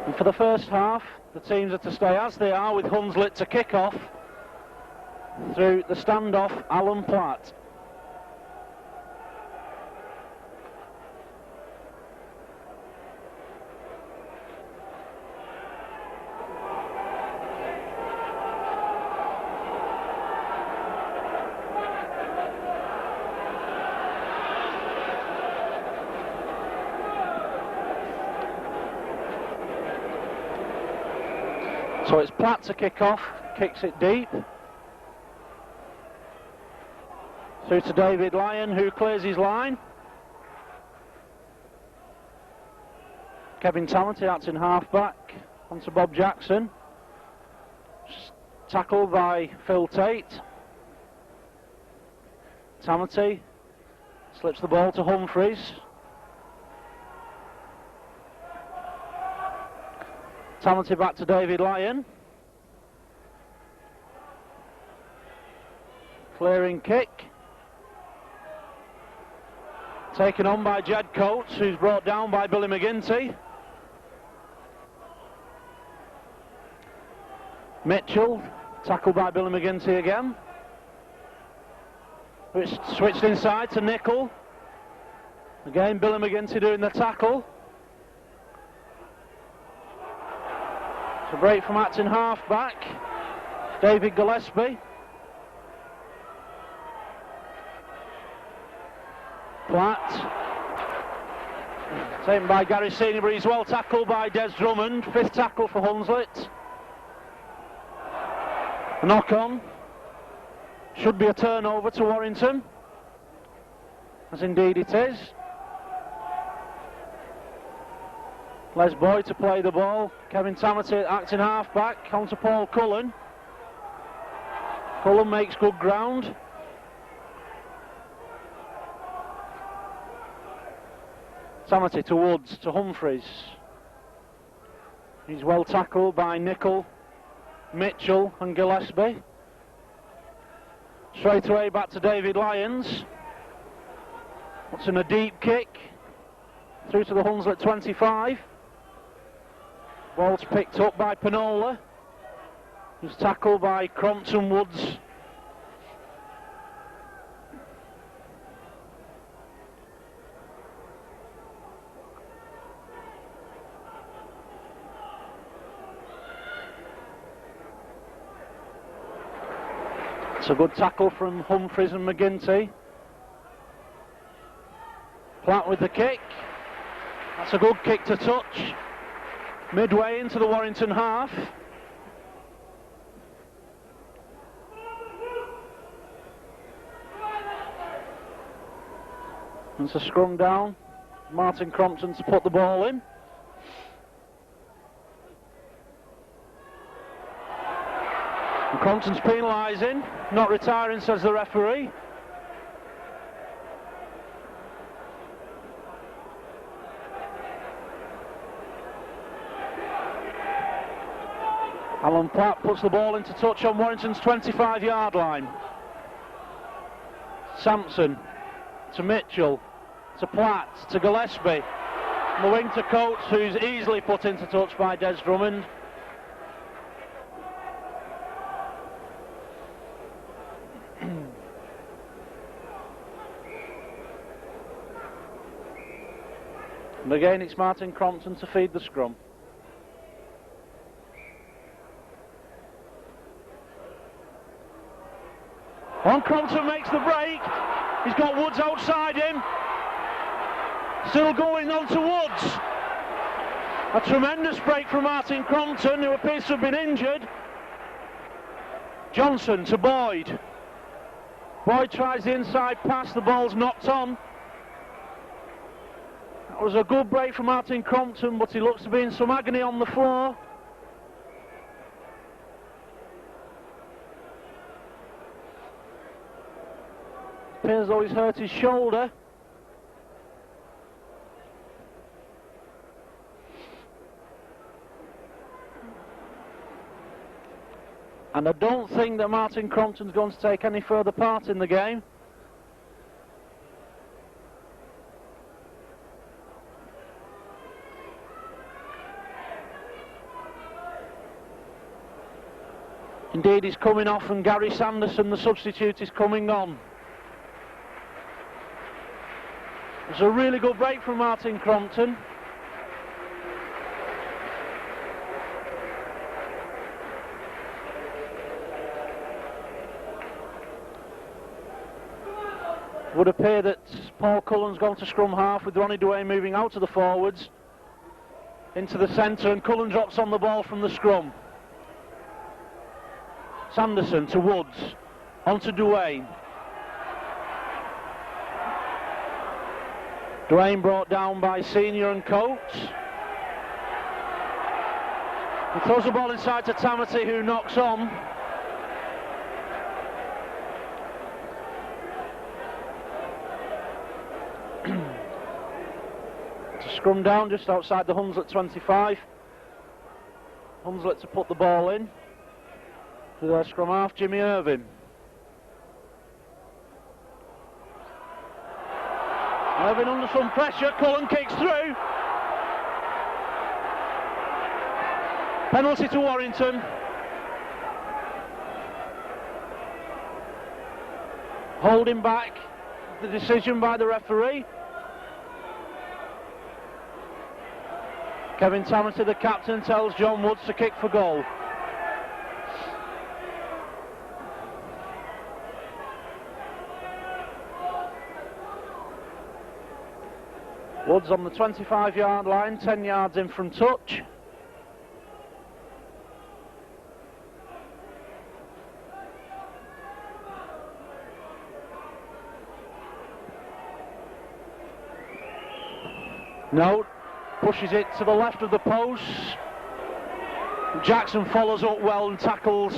And for the first half, the teams are to stay as they are, with Hunslet to kick off through the standoff Alan Platt. So it's Platt to kick off, kicks it deep. Through to David Lyon, who clears his line. Kevin Tamati, that's in half-back, onto Bob Jackson. Tackled by Phil Tate. Tamati slips the ball to Humphreys. Tamati back to David Lyon. Clearing kick. Taken on by Jed Coates, who's brought down by Billy McGinty. Mitchell, tackled by Billy McGinty again. Which switched inside to Nickel. Again, Billy McGinty doing the tackle. It's a break from Acton half-back. David Gillespie. Platt. Taken by Gary Senior, but he's well tackled by Des Drummond. 5th tackle for Hunslet. A knock-on. Should be a turnover to Warrington, as indeed it is. Les Boyd to play the ball. Kevin Tamati acting half-back, on to Paul Cullen. Cullen makes good ground. Tamati to Woods, to Humphreys. He's well tackled by Nickel, Mitchell and Gillespie. Straight away back to David Lyons. What's in a deep kick. Through to the Hunslet 25. Ball's picked up by Panola, who's tackled by Crompton Woods. It's a good tackle from Humphreys and McGinty. Platt with the kick. That's a good kick to touch. Midway into the Warrington half. It's a scrum down. Martin Crompton to put the ball in. And Crompton's penalising, not retiring, says the referee. Alan Platt puts the ball into touch on Warrington's 25-yard line. Sampson to Mitchell, to Platt, to Gillespie. On the wing to Coates, who's easily put into touch by Des Drummond. And again it's Martin Crompton to feed the scrum. And Crompton makes the break. He's got Woods outside him. Still going on to Woods. A tremendous break from Martin Crompton, who appears to have been injured. Johnson to Boyd. Boyd tries the inside pass, the ball's knocked on. That was a good break from Martin Crompton, but he looks to be in some agony on the floor. Appears as though he's hurt his shoulder. And I don't think that Martin Crompton's going to take any further part in the game. Indeed, he's coming off, and Gary Sanderson, the substitute, is coming on. It's a really good break from Martin Crompton. Would appear that Paul Cullen's gone to scrum half, with Ronnie Duane moving out to the forwards into the centre, and Cullen drops on the ball from the scrum. Sanderson to Woods, on to Duane. Duane brought down by Senior and Coates. He throws the ball inside to Tamati, who knocks on. To scrum down just outside the Hunslet 25. Hunslet to put the ball in to their scrum half, Jimmy Irvine. Irvine under some pressure, Cullen kicks through. Penalty to Warrington. Holding back the decision by the referee. Kevin Tamati, the captain, tells John Woods to kick for goal. Woods on the 25-yard line, 10 yards in from touch. No, pushes it to the left of the post. Jackson follows up well and tackles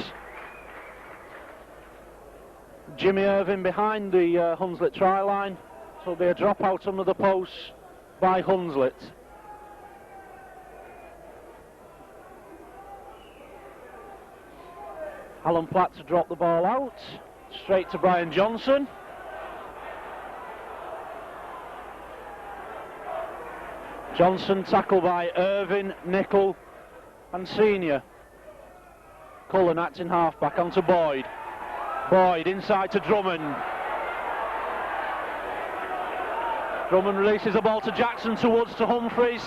Jimmy Irvine behind the Hunslet try line. So there'll be a drop out under the post by Hunslet. Alan Platt to drop the ball out, straight to Brian Johnson. Johnson tackled by Irvine, Nicol and Senior. Cullen acting halfback onto Boyd. Boyd inside to Drummond. Drummond releases the ball to Jackson, to Woods, to Humphreys.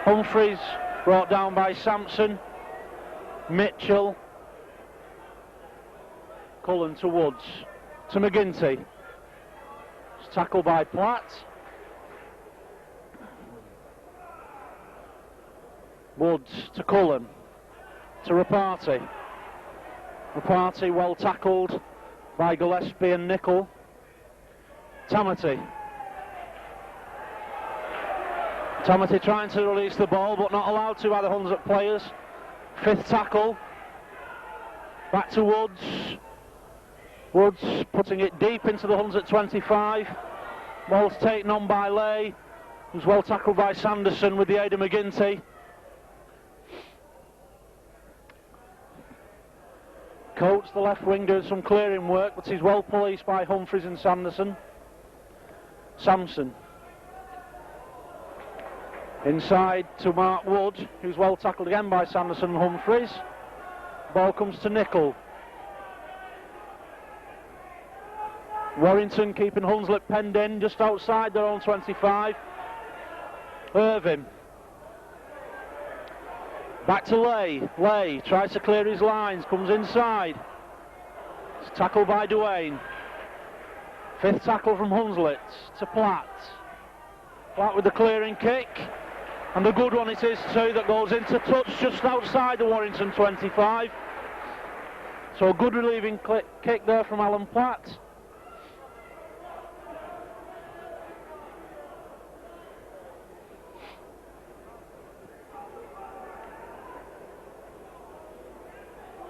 Humphreys brought down by Sampson. Mitchell. Cullen to Woods, to McGinty. It's tackled by Platt. Woods to Cullen, to Rapati. Rapati well tackled by Gillespie and Nicol. Tamati. Tamati trying to release the ball, but not allowed to by the Hunslet players. Fifth tackle. Back to Woods. Woods putting it deep into the Hunslet 25. Ball's taken on by Lay, who's well tackled by Sanderson with the aid of McGinty. Coates, the left wing, doing some clearing work, but he's well policed by Humphreys and Sanderson. Sampson. Inside to Mark Wood, who's well tackled again by Sanderson and Humphreys. Ball comes to Nicol. Warrington keeping Hunslet penned in just outside their own 25. Irvine. Back to Lay. Lay tries to clear his lines, comes inside. It's tackled by Duane. Fifth tackle from Hunslet to Platt. Platt with the clearing kick. And a good one it is too, that goes into touch just outside the Warrington 25. So a good relieving kick there from Alan Platt.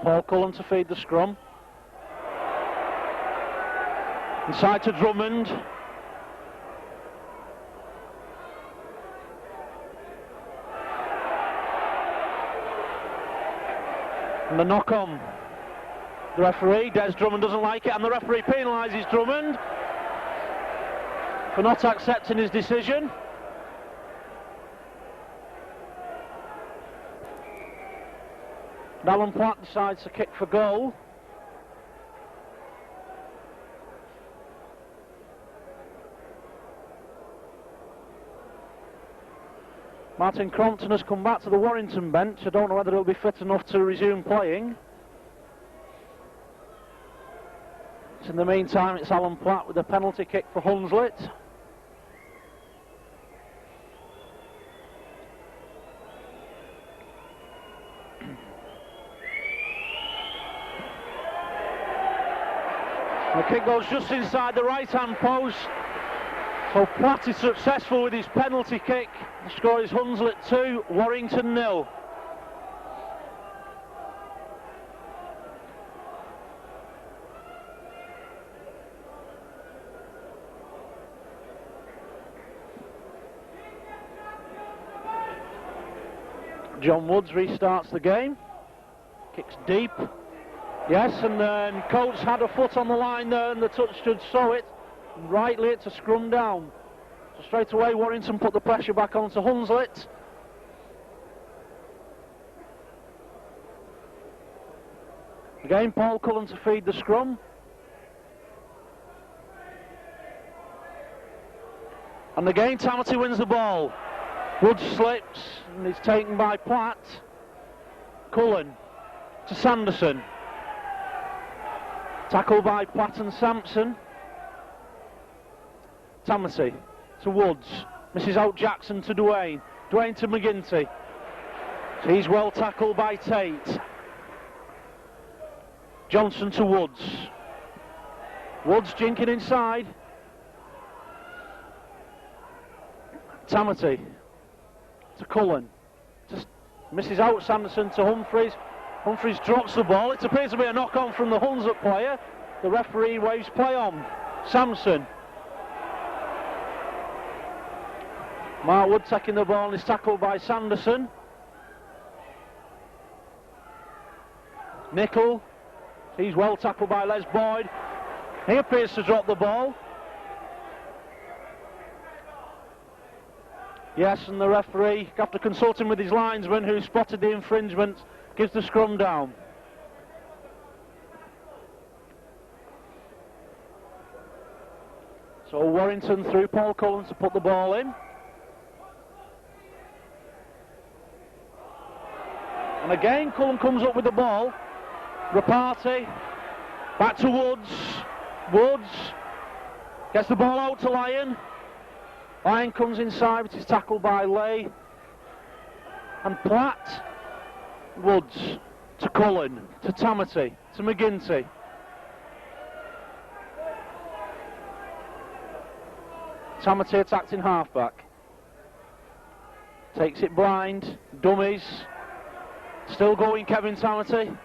Paul Cullen to feed the scrum. Inside to Drummond. And the knock on. The referee, Des Drummond, doesn't like it, and the referee penalises Drummond for not accepting his decision. And Alan Platt decides to kick for goal. Martin Crompton has come back to the Warrington bench. I don't know whether he'll be fit enough to resume playing. So in the meantime, it's Alan Platt with a penalty kick for Hunslet. The kick goes just inside the right-hand post. So Platt is successful with his penalty kick. The score is Hunslet 2, Warrington 0. John Woods restarts the game. Kicks deep. Yes, and then Coates had a foot on the line there and the touch should show it. And rightly it's a scrum down. So straight away Warrington put the pressure back onto Hunslet. Again Paul Cullen to feed the scrum. And again Tamati wins the ball. Woods slips and is taken by Platt. Cullen to Sanderson. Tackled by Platt and Sampson. Tamati to Woods. Misses out Jackson to Duane. Duane to McGinty. He's well tackled by Tate. Johnson to Woods. Woods jinking inside. Tamati to Cullen. Just misses out Sanderson to Humphreys. Humphreys drops the ball. It appears to be a knock-on from the Hunslet player. The referee waves play on. Sampson. Mark Wood taking the ball and is tackled by Sanderson. Nickel. He's well tackled by Les Boyd. He appears to drop the ball. Yes, and the referee, after consulting with his linesman who spotted the infringement, gives the scrum down. So Warrington through Paul Cullen to put the ball in. And again Cullen comes up with the ball. Rapati back to Woods. Woods gets the ball out to Lyon. Lyon comes inside, but is tackled by Lay. And Platt. Woods to Cullen, to Tamati, to McGinty. Tamati attacked in halfback. Takes it blind, dummies. Still going Kevin Tamati.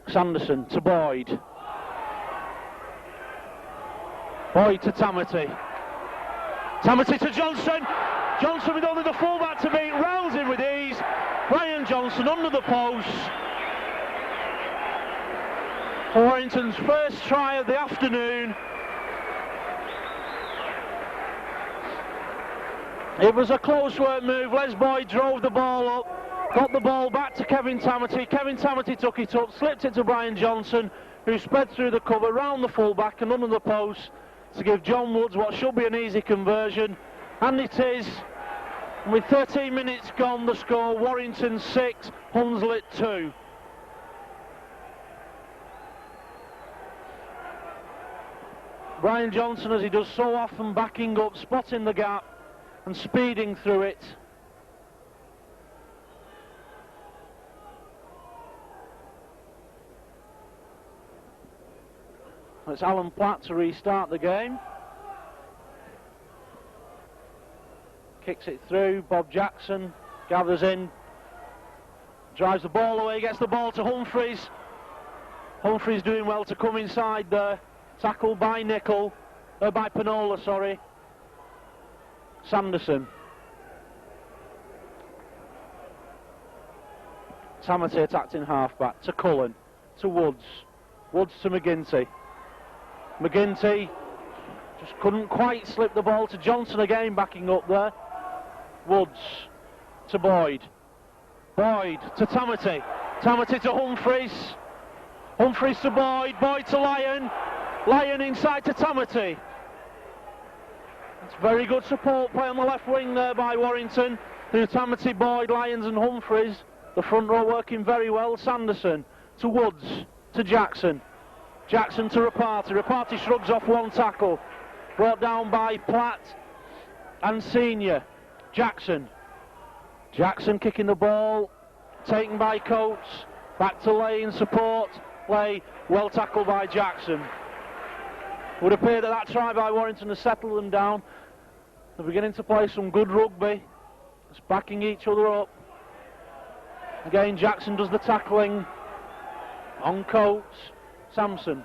Sanderson to Boyd. Boyd to Tamati. Tamati to Johnson. Johnson with only the fullback to beat, rounds in with ease. Brian Johnson under the post. Warrington's first try of the afternoon. It was a close work move. Les Boyd drove the ball up, got the ball back to Kevin Tamati. Kevin Tamati took it up, slipped it to Brian Johnson, who sped through the cover, round the fullback and under the post to give John Woods what should be an easy conversion. And it is. With 13 minutes gone, the score, Warrington 6, Hunslet 2. Brian Johnson, as he does so often, backing up, spotting the gap and speeding through it. It's Alan Platt to restart the game. Kicks it through, Bob Jackson gathers in, drives the ball away, gets the ball to Humphreys. Humphreys doing well to come inside there. Tackled by by Panola, sorry. Sanderson. Tamati attacked in halfback, to Cullen, to Woods. Woods to McGinty. McGinty just couldn't quite slip the ball to Johnson again, backing up there. Woods to Boyd. Boyd to Tamati. Tamati to Humphreys. Humphreys to Boyd. Boyd to Lyon. Lyon inside to Tamati. It's very good support play on the left wing there by Warrington. Through Tamati, Boyd, Lyons and Humphreys. The front row working very well. Sanderson to Woods to Jackson. Jackson to Rapati. Rapati shrugs off one tackle. Brought down by Platt and Senior. Jackson. Jackson kicking the ball. Taken by Coates. Back to Lane. Support play. Well tackled by Jackson. Would appear that try by Warrington has settled them down. They're beginning to play some good rugby. Just backing each other up. Again, Jackson does the tackling on Coates. Sampson.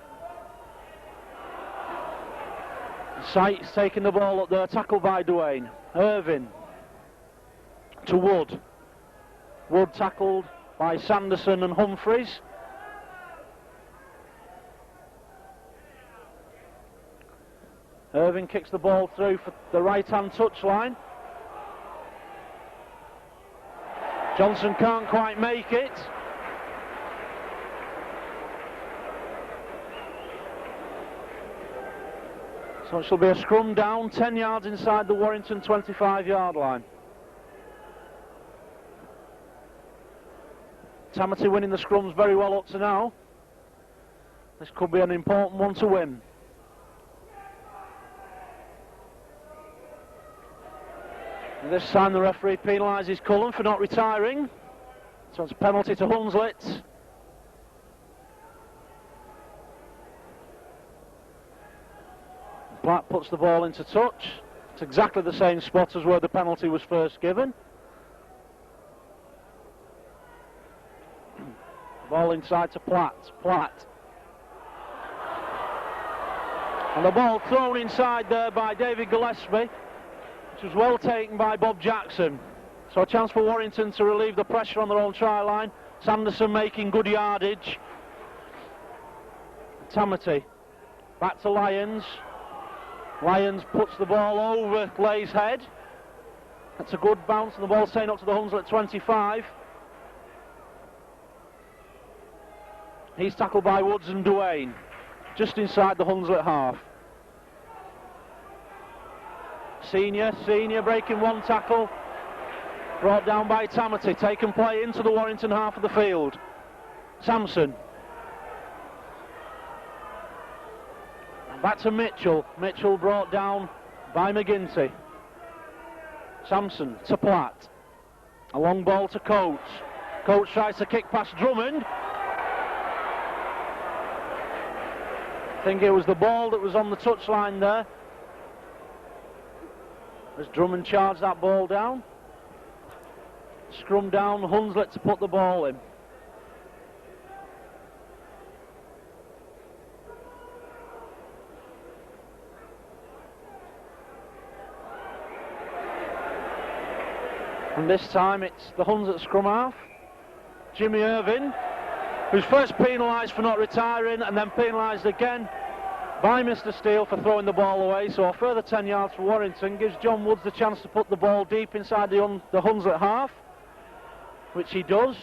Sykes taking the ball up there, tackled by Duane. Irvin to Wood. Wood tackled by Sanderson and Humphreys. Irvin kicks the ball through for the right-hand touchline. Johnson can't quite make it. So it shall be a scrum down, 10 yards inside the Warrington 25-yard line. Tamati winning the scrums very well up to now. This could be an important one to win. And this time the referee penalises Cullen for not retiring. So it's a penalty to Hunslet. Platt puts the ball into touch. It's exactly the same spot as where the penalty was first given. Ball inside to Platt. Platt. And the ball thrown inside there by David Gillespie, which was well taken by Bob Jackson. So a chance for Warrington to relieve the pressure on their own try line. Sanderson making good yardage. Tamati. Back to Lyons. Lyons puts the ball over Lay's head. That's a good bounce, and the ball's staying up to the Hunslet 25. He's tackled by Woods and Duane, just inside the Hunslet half. Senior breaking one tackle. Brought down by Tamati, taken play into the Warrington half of the field. Sampson. Back to Mitchell. Mitchell brought down by McGinty. Sampson to Platt. A long ball to Coates. Coates tries to kick past Drummond. I think it was the ball that was on the touchline there. As Drummond charged that ball down. Scrum down, Hunslet to put the ball in. And this time it's the Hunslet scrum half. Jimmy Irvin, who's first penalised for not retiring and then penalised again by Mr. Steele for throwing the ball away. So a further 10 yards for Warrington gives John Woods the chance to put the ball deep inside the Hunslet half, which he does.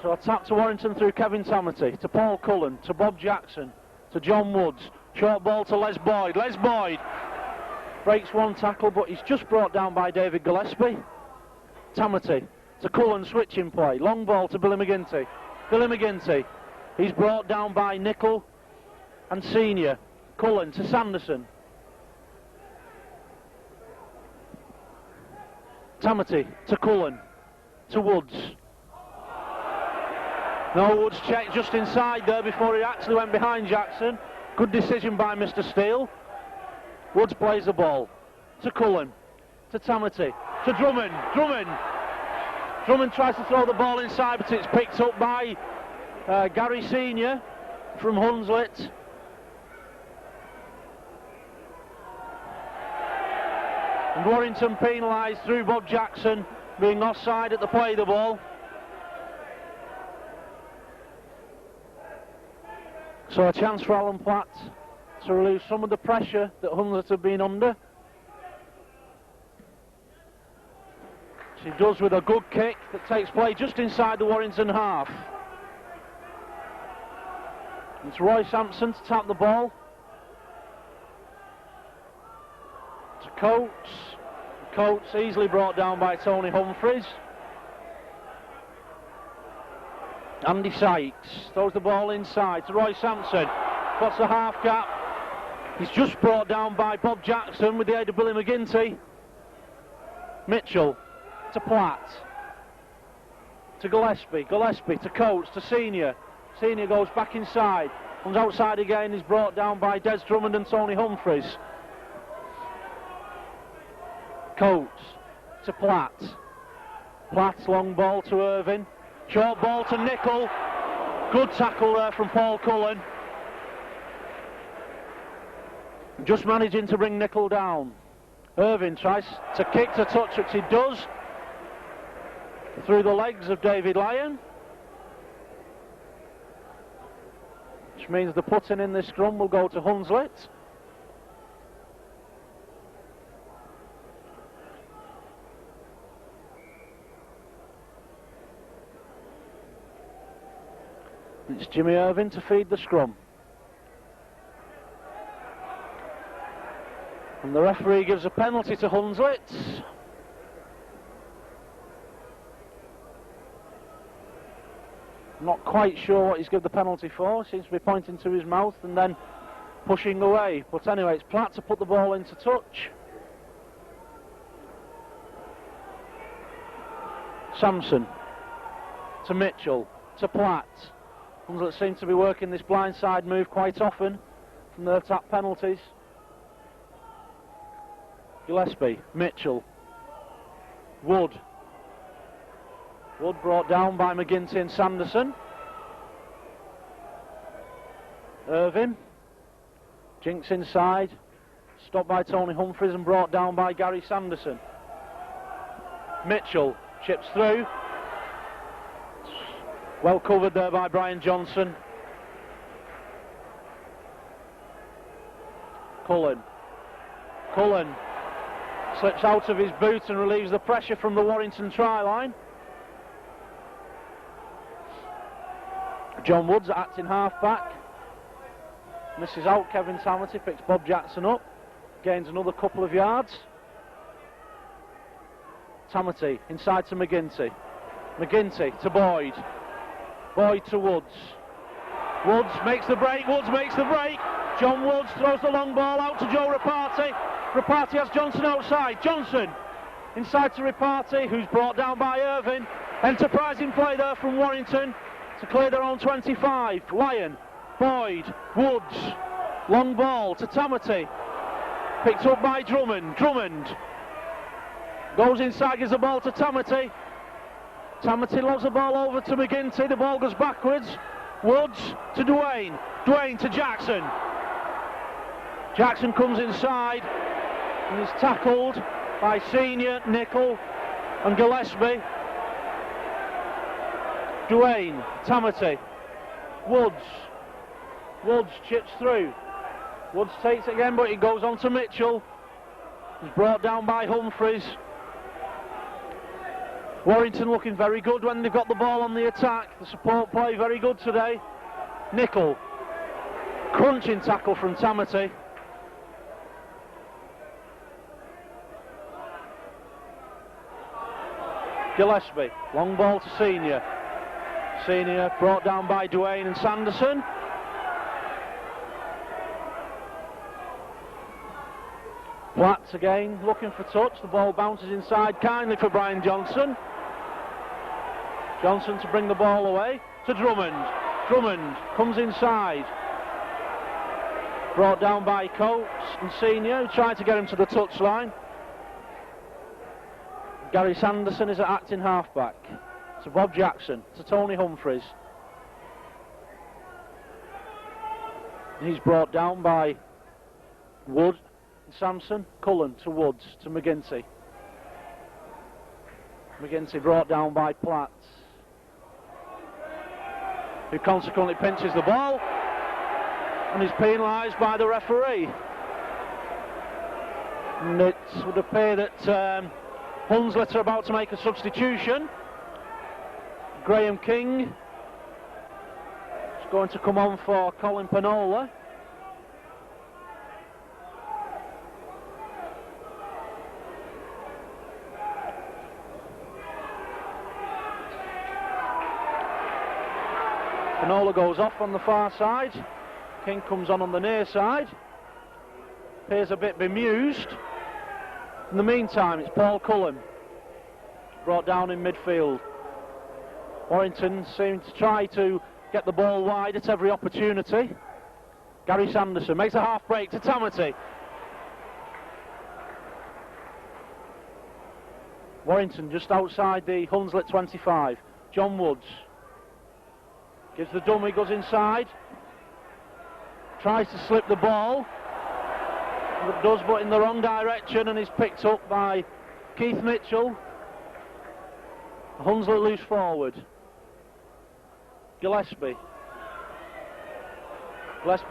So a tap to Warrington through Kevin Tamati, to Paul Cullen, to Bob Jackson, to John Woods. Short ball to Les Boyd. Les Boyd breaks one tackle, but he's just brought down by David Gillespie. Tamati to Cullen, switching play. Long ball to Billy McGinty. Billy McGinty. He's brought down by Nickel and Senior. Cullen to Sanderson. Tamati to Cullen. To Woods. No, Woods checked just inside there before he actually went behind Jackson. Good decision by Mr. Steele. Woods plays the ball to Cullen, to Tamati, to Drummond. Drummond tries to throw the ball inside, but it's picked up by Gary Senior from Hunslet. And Warrington penalised through Bob Jackson being offside at the play of the ball. So a chance for Alan Platt to relieve some of the pressure that Hunslet have been under. He does with a good kick that takes play just inside the Warrington half. It's Roy Sampson to tap the ball. To Coates. Coates easily brought down by Tony Humphries. Andy Sykes throws the ball inside to Roy Sampson. What's the half gap? He's just brought down by Bob Jackson with the aid of Billy McGinty. Mitchell to Platt. To Gillespie. Gillespie to Coates to Senior. Senior goes back inside. Comes outside again. Is brought down by Des Drummond and Tony Humphries. Coates to Platt. Platt's long ball to Irvine. Short ball to Nicol. Good tackle there from Paul Cullen. Just managing to bring Nicol down. Irvine tries to kick to touch, which he does. Through the legs of David Lyon. Which means the putting in this scrum will go to Hunslet. It's Jimmy Irvine to feed the scrum. And the referee gives a penalty to Hunslet. Not quite sure what he's given the penalty for. Seems to be pointing to his mouth and then pushing away. But anyway, it's Platt to put the ball into touch. Sampson to Mitchell to Platt. Hunslet seem to be working this blindside move quite often from their tap penalties. Gillespie, Mitchell, Wood. Wood brought down by McGinty and Sanderson. Irvine. Jinks inside. Stopped by Tony Humphries and brought down by Gary Sanderson. Mitchell chips through. Well covered there by Brian Johnson. Cullen. Cullen slips out of his boot and relieves the pressure from the Warrington try line. John Woods acting half-back. Misses out. Kevin Tamity picks Bob Jackson up. Gains another couple of yards. Tamity inside to McGinty. McGinty to Boyd. Boyd to Woods. Woods makes the break. Woods makes the break. John Woods throws the long ball out to Joe Rapati. Rapati has Johnson outside. Johnson inside to Rapati, who's brought down by Irvine. Enterprising play there from Warrington to clear their own 25. Lyon, Boyd, Woods. Long ball to Tamity. Picked up by Drummond. Drummond goes inside, gives the ball to Tamity. Tamity lobs the ball over to McGinty. The ball goes backwards. Woods to Duane. Duane to Jackson. Jackson comes inside and is tackled by Senior, Nicol and Gillespie. Duane, Tamity, Woods. Woods chips through. Woods takes it again, but it goes on to Mitchell. He's brought down by Humphries. Warrington looking very good when they've got the ball on the attack. The support play very good today. Nicol. Crunching tackle from Tamity. Gillespie. Long ball to Senior. Senior brought down by Duane and Sanderson. Platt again looking for touch. The ball bounces inside kindly for Brian Johnson. Johnson to bring the ball away to Drummond. Drummond comes inside. Brought down by Coates and Senior, who tried to get him to the touchline. Gary Sanderson is at acting halfback. To Bob Jackson, to Tony Humphries. He's brought down by Wood and Sampson. Cullen to Woods, to McGinty. McGinty brought down by Platt, who consequently pinches the ball and is penalised by the referee. And it would appear that Hunslet are about to make a substitution. Graham King is going to come on for Colin Panola. Panola goes off on the far side. King comes on the near side. Appears a bit bemused. In the meantime, it's Paul Cullen brought down in midfield. Warrington seem to try to get the ball wide at every opportunity. Gary Sanderson makes a half break to Tamati. Warrington just outside the Hunslet 25. John Woods gives the dummy, goes inside, tries to slip the ball, does but in the wrong direction, and is picked up by Keith Mitchell. Hunslet loose forward. Gillespie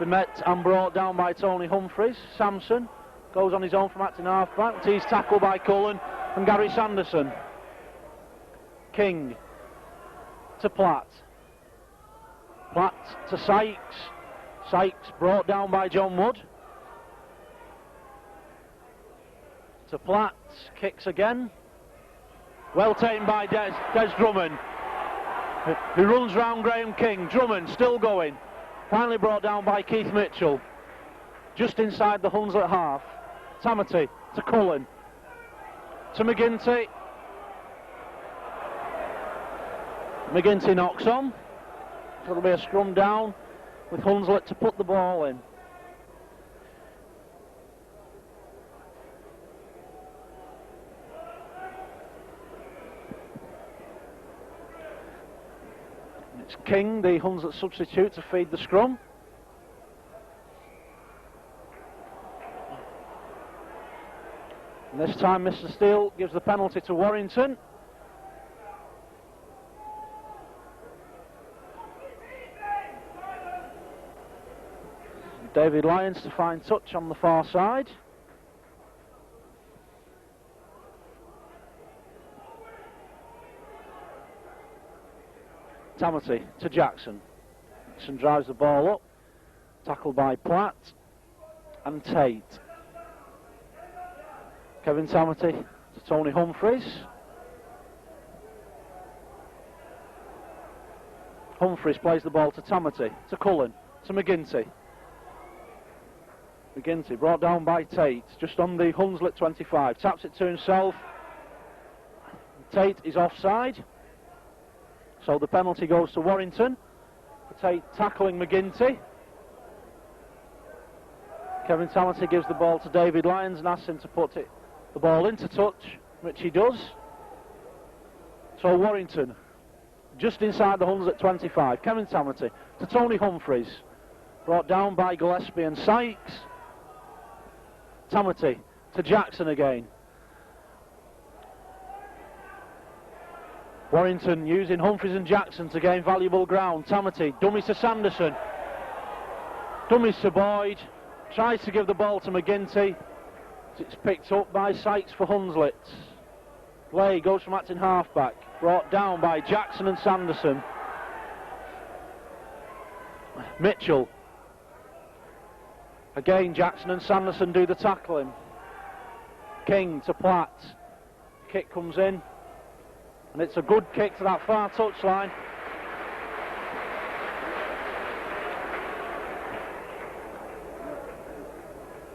met and brought down by Tony Humphreys. Sampson goes on his own from acting half-back. He's tackled by Cullen and Gary Sanderson. King to Platt. Platt to Sykes. Sykes brought down by John Wood. To Platt, kicks again. Well taken by Des Drummond, who runs round Graham King. Drummond still going. Finally brought down by Keith Mitchell. Just inside the Hunslet half. Tamati to Cullen. To McGinty. McGinty knocks on. So it'll be a scrum down with Hunslet to put the ball in. It's King, the Hunslet substitute, to feed the scrum. And this time Mr. Steele gives the penalty to Warrington. David Lyons to find touch on the far side. Tamati to Jackson. Jackson drives the ball up. Tackled by Platt and Tate. Kevin Tamati to Tony Humphreys. Humphreys plays the ball to Tamati, to Cullen, to McGinty. McGinty brought down by Tate, just on the Hunslet 25. Taps it to himself. Tate is offside. So the penalty goes to Warrington. Tate tackling McGinty. Kevin Tamati gives the ball to David Lyons and asks him to put the ball into touch, which he does. So Warrington, just inside the Hunslet 25. Kevin Tamati to Tony Humphreys. Brought down by Gillespie and Sykes. Tamati to Jackson again. Warrington using Humphreys and Jackson to gain valuable ground. Tamati, dummies to Sanderson. Dummies to Boyd. Tries to give the ball to McGinty. It's picked up by Sykes for Hunslet. Lay goes from acting halfback. Brought down by Jackson and Sanderson. Mitchell. Again, Jackson and Sanderson do the tackling. King to Platt. Kick comes in. And it's a good kick to that far touchline.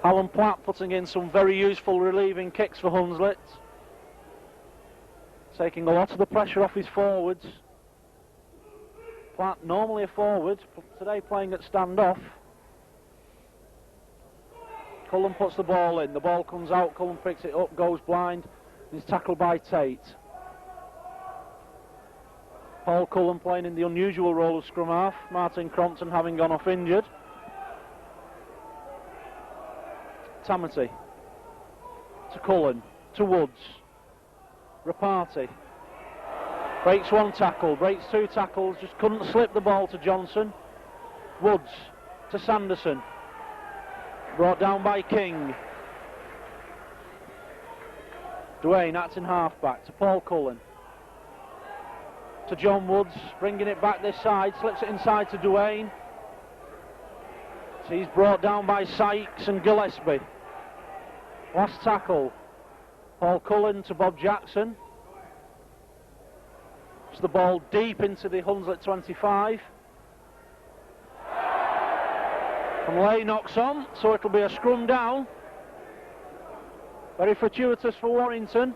Alan Platt putting in some very useful relieving kicks for Hunslet. Taking a lot of the pressure off his forwards. Platt normally a forward, but today playing at standoff. Cullen puts the ball in. The ball comes out. Cullen picks it up, goes blind. He's tackled by Tate. Paul Cullen playing in the unusual role of scrum half. Martin Crompton having gone off injured. Tamati to Cullen, to Woods. Rapati breaks one tackle, breaks two tackles, just couldn't slip the ball to Johnson. Woods to Sanderson. Brought down by King. Duane acting half-back to Paul Cullen. To John Woods, bringing it back this side, slips it inside to Duane. So he's brought down by Sykes and Gillespie. Last tackle, Paul Cullen to Bob Jackson. It's the ball deep into the Hunslet 25. And Lay knocks on, so it'll be a scrum down. Very fortuitous for Warrington.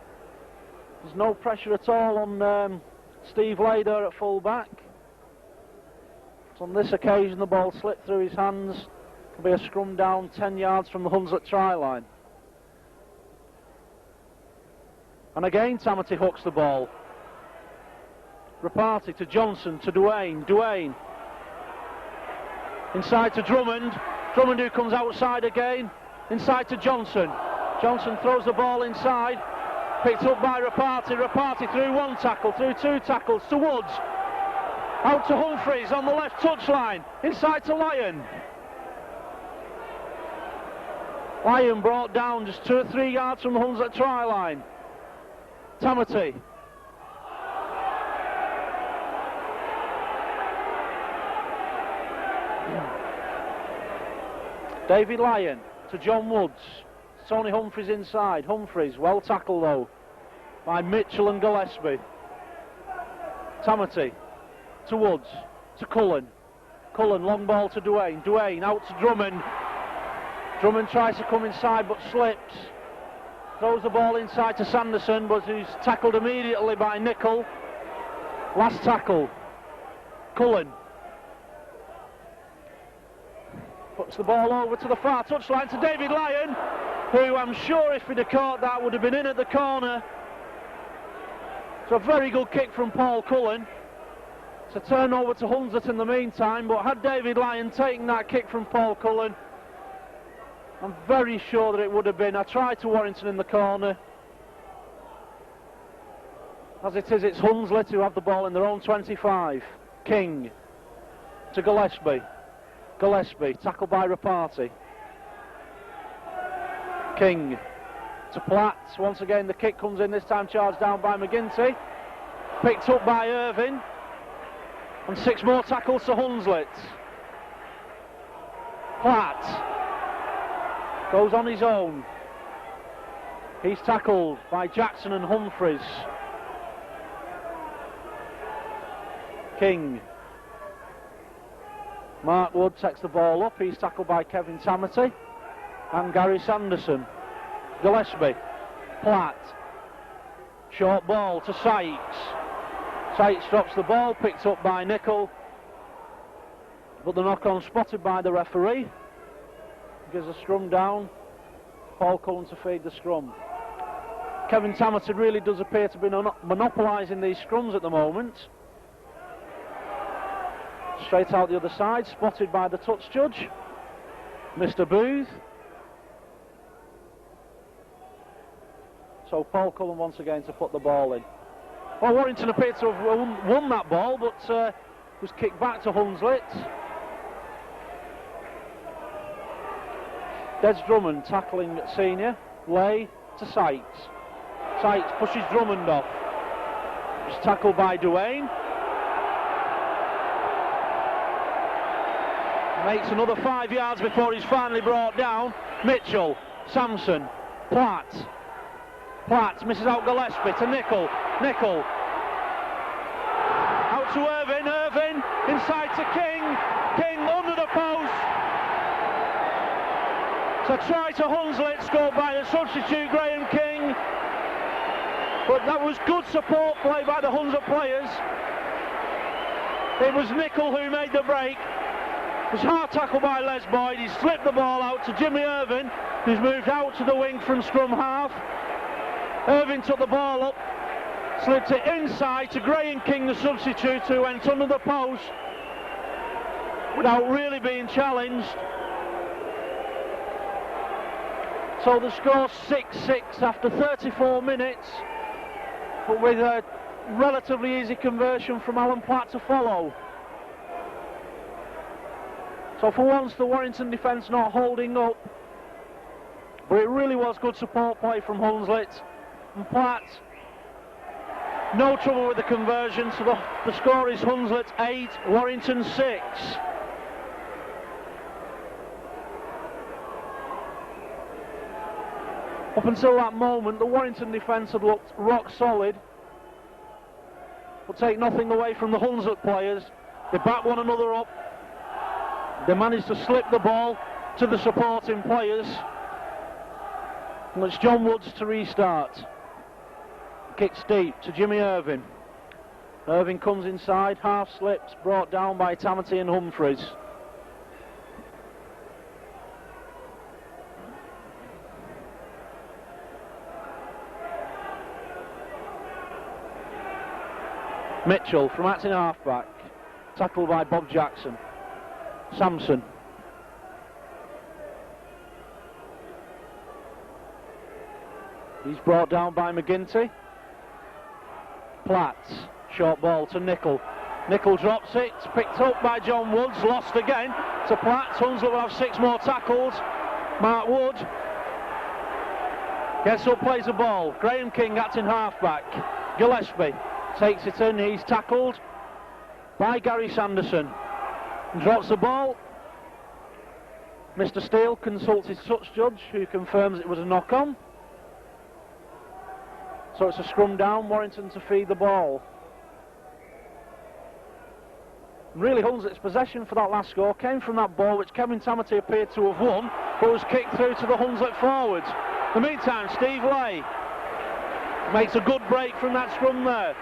There's no pressure at all on Steve Lay there at full back. So on this occasion the ball slipped through his hands. It'll be a scrum down 10 yards from the Hunslet try line. And again Tamati hooks the ball. Rapati to Johnson to Duane. Duane inside to Drummond. Drummond who comes outside again. Inside to Johnson. Johnson throws the ball inside. Picked up by Rapati. Rapati through one tackle, through two tackles to Woods. Out to Humphreys on the left touchline. Inside to Lyon. Lyon brought down just 2 or 3 yards from the Hunslet try line. Tamati. David Lyon to John Woods. Tony Humphreys inside. Humphreys, well tackled though by Mitchell and Gillespie. Tamati to Woods, to Cullen. Cullen, long ball to Duane. Duane out to Drummond. Drummond tries to come inside but slips. Throws the ball inside to Sanderson, but he's tackled immediately by Nicol. Last tackle, Cullen. Puts the ball over to the far touchline to David Lyon, who I'm sure if he'd have caught that would have been in at the corner. It's a very good kick from Paul Cullen. It's a turnover to Hunslet in the meantime, but had David Lyon taken that kick from Paul Cullen, I'm very sure that it would have been. I tried to Warrington in the corner. As it is, it's Hunslet who have the ball in their own 25. King to Gillespie. Gillespie, tackled by Rapati. King to Platt. Once again the kick comes in, this time charged down by McGinty. Picked up by Irving. And 6 more tackles to Hunslet. Platt goes on his own. He's tackled by Jackson and Humphreys. King. Mark Wood takes the ball up. He's tackled by Kevin Tamati and Gary Sanderson. Gillespie. Platt. Short ball to Sykes. Sykes drops the ball, picked up by Nicol. But the knock-on spotted by the referee. Gives a scrum down. Paul Cullen to feed the scrum. Kevin Tamati really does appear to be monopolising these scrums at the moment. Straight out the other side, spotted by the touch judge, Mr. Booth. So Paul Cullen once again to put the ball in. Well, Warrington appeared to have won that ball, but was kicked back to Hunslet. Des Drummond tackling senior. Lay to Sykes. Sykes pushes Drummond off. It's tackled by Duane. Makes another 5 yards before he's finally brought down. Mitchell, Sampson, Platt. Platt misses out Gillespie to Nicol. Nicol. Out to Irving. Irving inside to King. King under the post. So try to Hunslet, scored by the substitute Graham King. But that was good support play by the Hunslet players. It was Nicol who made the break. It was hard tackle by Les Boyd. He slipped the ball out to Jimmy Irving, who's moved out to the wing from scrum half. Irving took the ball up, slipped it inside to Graham King, the substitute, who went under the post without really being challenged. So the score 6-6 after 34 minutes, but with a relatively easy conversion from Alan Platt to follow. So for once the Warrington defence not holding up, but it really was good support play from Hunslet. and Platt. No trouble with the conversion, so the score is Hunslet 8, Warrington 6. Up until that moment, the Warrington defence had looked rock solid, but take nothing away from the Hunslet players. They back one another up. They managed to slip the ball to the supporting players. And it's John Woods to restart. Kicks deep to Jimmy Irving. Irving comes inside, half slips, brought down by Tamati and Humphreys. Mitchell from acting halfback, tackled by Bob Jackson. Sampson. He's brought down by McGinty. Platt, short ball to Nickel. Nickel drops it, picked up by John Woods, lost again to Platt. Hunslet will have 6 more tackles. Mark Wood gets up, plays the ball. Graham King acting halfback. Gillespie takes it in, he's tackled by Gary Sanderson and drops the ball. Mr. Steele consults his touch judge, who confirms it was a knock-on. So it's a scrum down, Warrington to feed the ball. Really, Hunslet's possession for that last score came from that ball which Kevin Tamati appeared to have won, but was kicked through to the Hunslet forwards. In the meantime, Steve Lay makes a good break from that scrum there.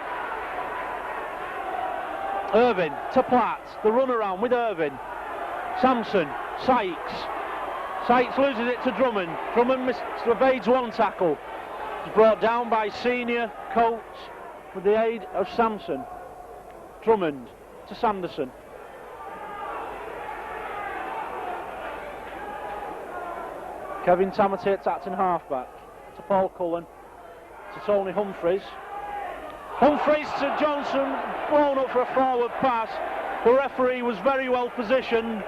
Irvin to Platt, the run around with Irvin. Sampson, Sykes. Sykes loses it to Drummond. Drummond evades one tackle. It's brought down by senior Coates with the aid of Sampson. Drummond to Sanderson. Kevin Tamati acting halfback to Paul Cullen, to Tony Humphreys. Humphreys to Johnson, blown up for a forward pass. The referee was very well positioned.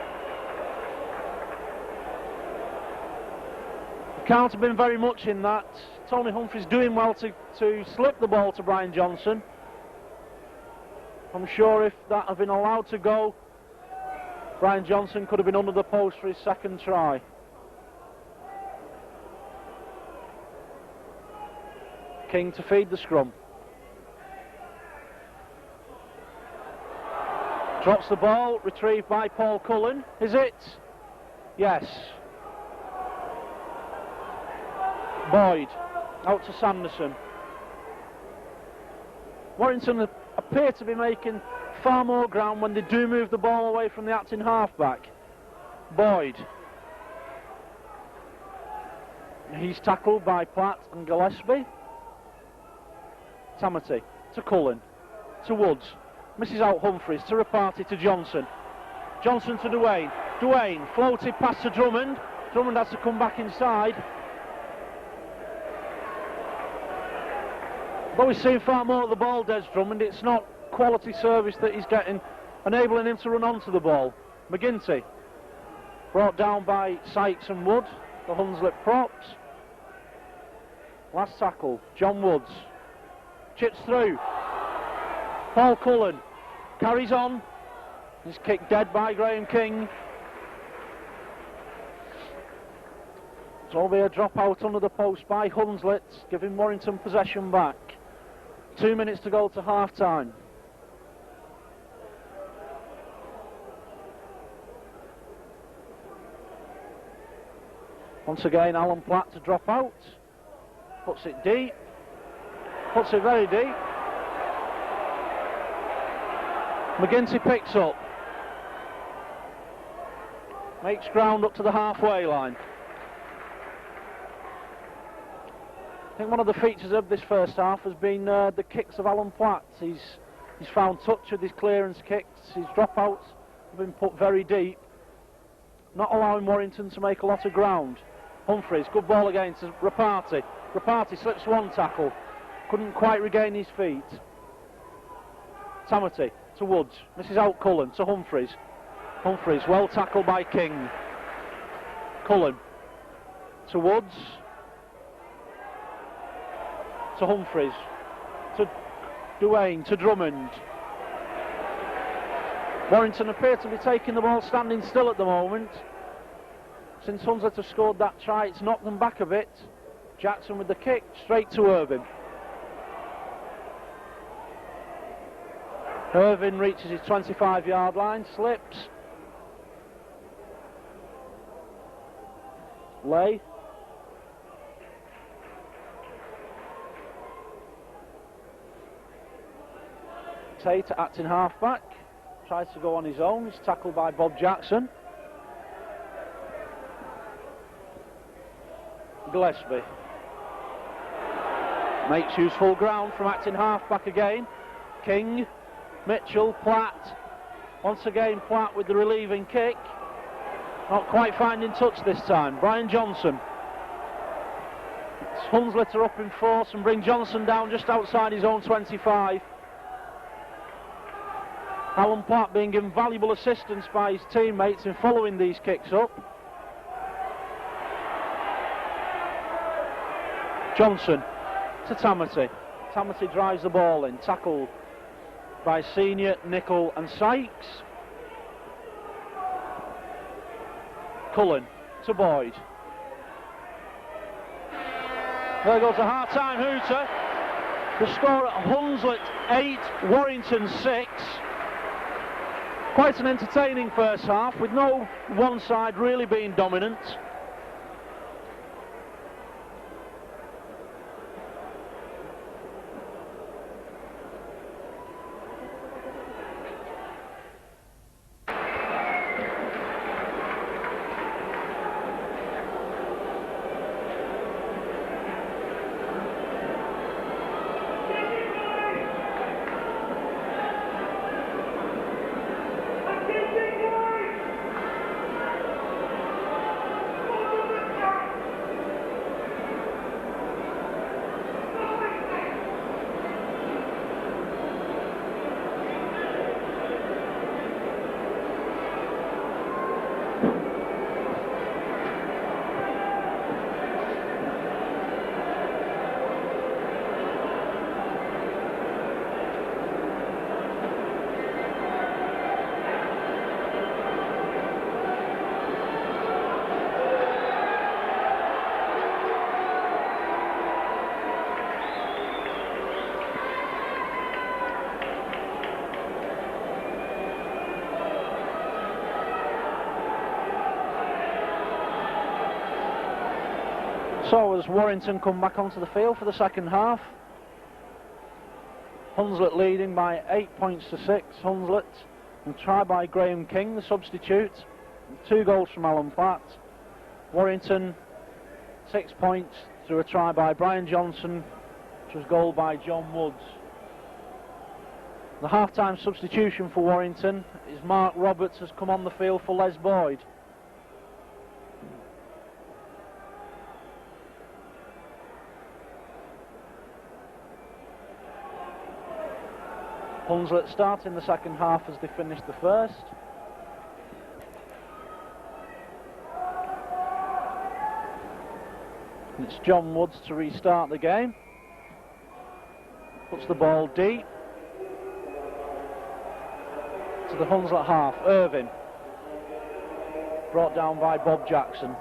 Can't have been very much in that. Tony Humphreys doing well to slip the ball to Brian Johnson. I'm sure if that had been allowed to go, Brian Johnson could have been under the post for his second try. King to feed the scrum. Drops the ball, retrieved by Paul Cullen. Is it? Yes. Boyd, out to Sanderson. Warrington appear to be making far more ground when they do move the ball away from the acting halfback. Boyd. He's tackled by Platt and Gillespie. Tamati to Cullen, to Woods. Misses out Humphreys, to Rapati, to Johnson. Johnson to Duane. Duane floated past to Drummond. Drummond has to come back inside. Though he's seen far more of the ball, Des Drummond, it's not quality service that he's getting, enabling him to run onto the ball. McGinty, brought down by Sykes and Wood, the Hunslet props. Last tackle, John Woods. Chips through. Paul Cullen carries on. He's kicked dead by Graham King. So there'll be a drop out under the post by Hunslet, giving Warrington possession back. 2 minutes to go to half time. Once again, Alan Platt to drop out. Puts it deep. Puts it very deep. McGinty picks up. Makes ground up to the halfway line. I think one of the features of this first half has been the kicks of Alan Platt. He's found touch with his clearance kicks. His dropouts have been put very deep, not allowing Warrington to make a lot of ground. Humphreys, good ball again to Rapati. Rapati slips one tackle, couldn't quite regain his feet. Tamati to Woods, misses out Cullen to Humphreys. Humphreys well tackled by King. Cullen to Woods. to Humphreys, to Duane, to Drummond. Warrington appear to be taking the ball standing still at the moment. Since Hunslet have scored that try, it's knocked them back a bit. Jackson with the kick, straight to Irvin. Irvin reaches his 25-yard line, slips. Lay. Tate acting halfback. Tries to go on his own. He's tackled by Bob Jackson. Gillespie makes use full ground from acting halfback again. King, Mitchell, Platt. Once again Platt with the relieving kick. Not quite finding touch this time. Brian Johnson. Hunslet are up in force and bring Johnson down just outside his own 25. Alan Platt being given valuable assistance by his teammates in following these kicks up. Johnson to Tamati. Tamati drives the ball in, tackled by Senior, Nicol and Sykes. Cullen to Boyd. There goes a half-time hooter. The score at Hunslet 8, Warrington 6. Quite an entertaining first half, with no one side really being dominant. So as Warrington come back onto the field for the second half, Hunslet leading by 8 points to 6. Hunslet, and try by Graham King, the substitute. 2 goals from Alan Platt. Warrington 6 points through a try by Brian Johnson, which was goal by John Woods. The half-time substitution for Warrington is Mark Roberts, has come on the field for Les Boyd. Hunslet starting the second half as they finished the first. And it's John Woods to restart the game. Puts the ball deep to the Hunslet half. Irvin, brought down by Bob Jackson.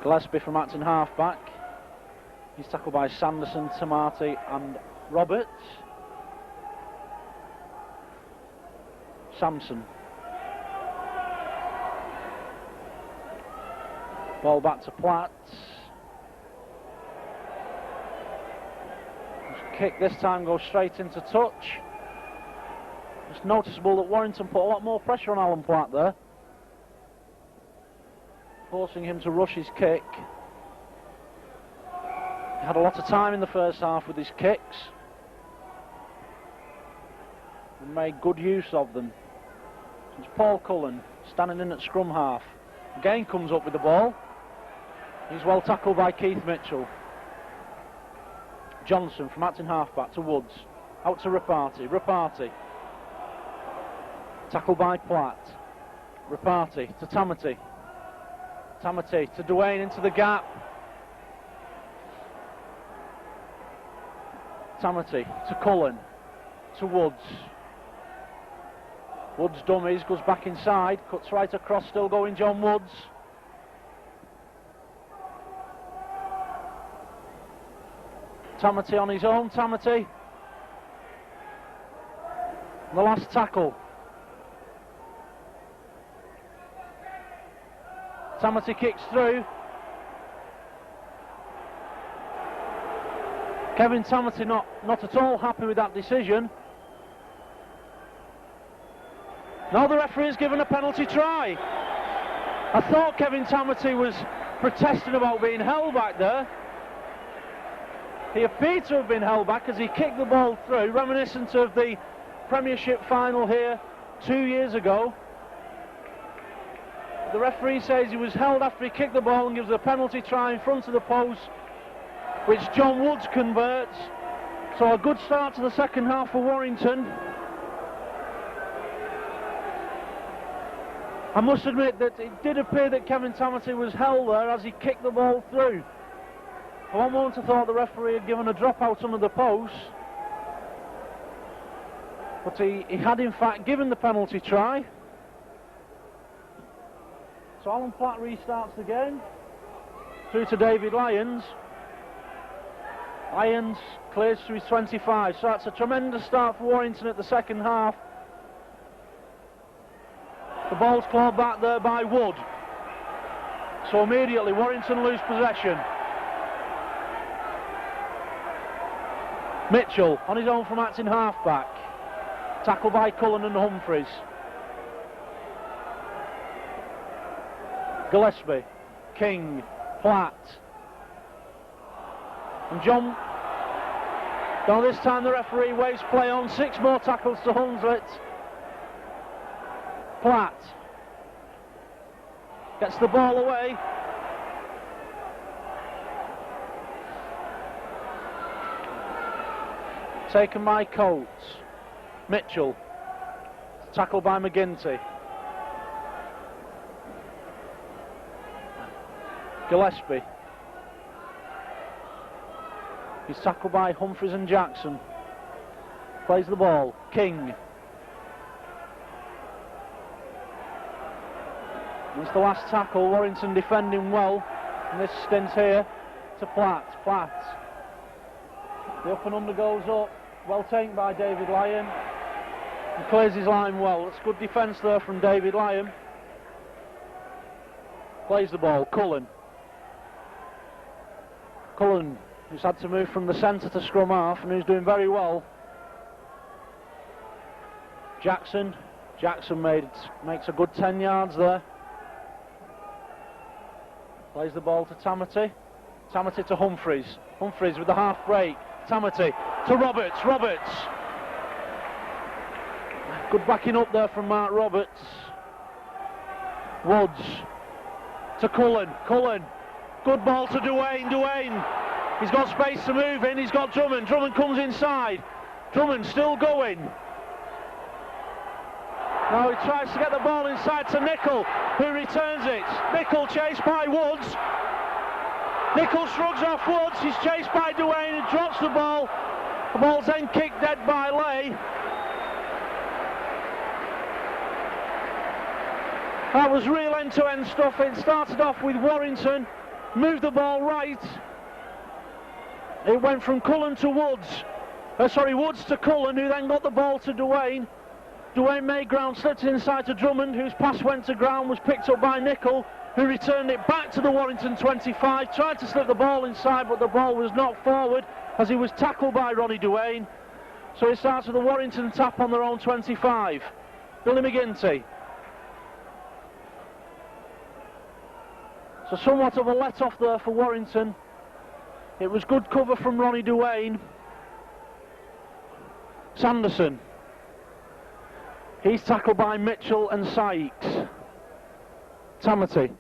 Gillespie from acting half-back. He's tackled by Sanderson, Tamati and Roberts. Sampson. Ball back to Platt. His kick this time goes straight into touch. It's noticeable that Warrington put a lot more pressure on Alan Platt there, forcing him to rush his kick. He had a lot of time in the first half with his kicks and made good use of them. It's Paul Cullen standing in at scrum half. Again comes up with the ball. He's well tackled by Keith Mitchell. Johnson from acting halfback to Woods. Out to Rapati. Rapati. Tackled by Platt. Rapati to Tamati. Tamati to Duane into the gap. Tamati to Cullen, to Woods. Woods dummies, goes back inside, cuts right across, still going John Woods. Tamati on his own, Tamati. The last tackle. Tamati kicks through. Kevin Tamati not at all happy with that decision. Now the referee has given a penalty try. I thought Kevin Tamati was protesting about being held back there. He appeared to have been held back as he kicked the ball through, reminiscent of the Premiership final here 2 years ago. The referee says he was held after he kicked the ball and gives a penalty try in front of the post, which John Woods converts. So a good start to the second half for Warrington. I must admit that it did appear that Kevin Tamati was held there as he kicked the ball through. For one moment I thought the referee had given a dropout under the post, but he had in fact given the penalty try. So Alan Platt restarts the game, through to David Lyons. Lyons clears to his 25, so that's a tremendous start for Warrington at the second half. The ball's clawed back there by Wood, so immediately Warrington lose possession. Mitchell on his own from acting half-back, tackled by Cullen and Humphreys. Gillespie, King, Platt, and John. Now this time the referee waves play on. 6 more tackles to Hunslet. Platt gets the ball away. Taken by Coates. Mitchell, tackled by McGinty. Gillespie. He's tackled by Humphreys and Jackson. Plays the ball. King. It's the last tackle. Warrington defending well in this stint here to Platt. Platt. The up and under goes up. Well taken by David Lyon. He clears his line well. It's good defence there from David Lyon. Plays the ball. Cullen. Cullen, who's had to move from the centre to scrum half and who's doing very well. Jackson. Jackson makes a good 10 yards there. Plays the ball to Tamati. Tamati to Humphreys. Humphreys with the half break. Tamati to Roberts. Roberts. Good backing up there from Mark Roberts. Woods to Cullen. Cullen. Good ball to Duane. Duane. He's got space to move in. He's got Drummond. Drummond comes inside. Drummond still going. Now he tries to get the ball inside to Nicol, who returns it. Nicol chased by Woods. Nicol shrugs off Woods. He's chased by Duane, who drops the ball. The ball's then kicked dead by Lay. That was real end-to-end stuff. It started off with Warrington, moved the ball right. It went from Cullen to Woods. Woods to Cullen, who then got the ball to Duane. Duane made ground, slipped it inside to Drummond, whose pass went to ground, was picked up by Nicol, who returned it back to the Warrington 25, tried to slip the ball inside, but the ball was knocked forward as he was tackled by Ronnie Duane. So it starts with the Warrington tap on their own 25. Billy McGinty. So somewhat of a let-off there for Warrington. It was good cover from Ronnie Duane. Sanderson. He's tackled by Mitchell and Sykes. Tamati.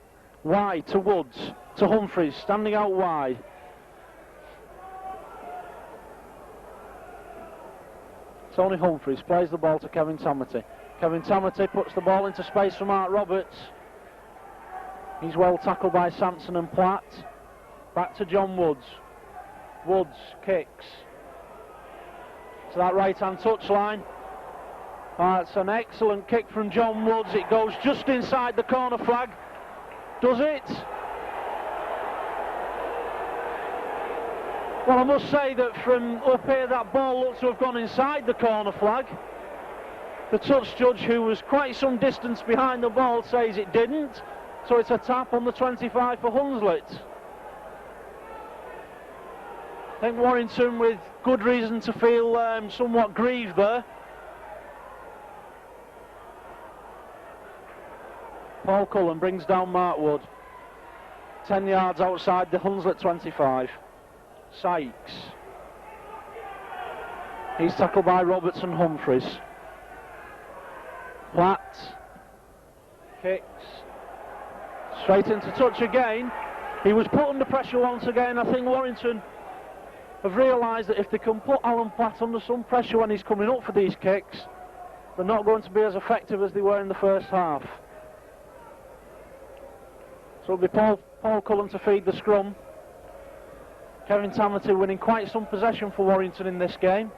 Wide to Woods. To Humphreys. Standing out wide. Tony Humphreys plays the ball to Kevin Tamati. Kevin Tamati puts the ball into space for Mark Roberts. He's well tackled by Sampson and Platt. Back to John Woods. Woods kicks. to that right-hand touchline. That's an excellent kick from John Woods. It goes just inside the corner flag. Does it? Well, I must say that from up here that ball looks to have gone inside the corner flag. The touch judge, who was quite some distance behind the ball, says it didn't. So it's a tap on the 25 for Hunslet. I think Warrington with good reason to feel somewhat grieved there. Paul Cullen brings down Mark Wood. 10 yards outside the Hunslet 25. Sykes. He's tackled by Roberts and Humphreys. Platt. Kicks. Straight into touch again. He was put under pressure once again. I think Warrington have realised that if they can put Alan Platt under some pressure when he's coming up for these kicks, they're not going to be as effective as they were in the first half. So it'll be Paul Cullen to feed the scrum. Kevin Tamati winning quite some possession for Warrington in this game.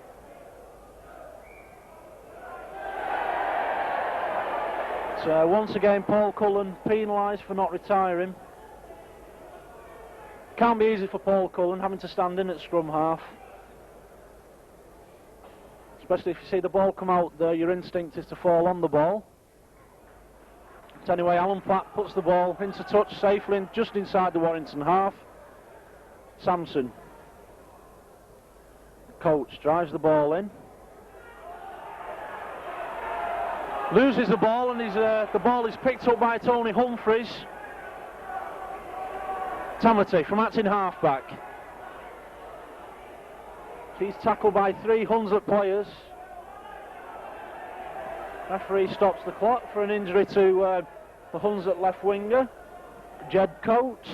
So once again Paul Cullen penalised for not retiring. Can't be easy for Paul Cullen having to stand in at scrum half. Especially if you see the ball come out there, your instinct is to fall on the ball. But anyway, Alan Platt puts the ball into touch safely just inside the Warrington half. Sampson. Coach drives the ball in. Loses the ball, and the ball is picked up by Tony Humphreys. Tamati from acting halfback. He's tackled by 3 Hunslet players. Referee stops the clock for an injury to the Hunslet left winger, Jed Coates.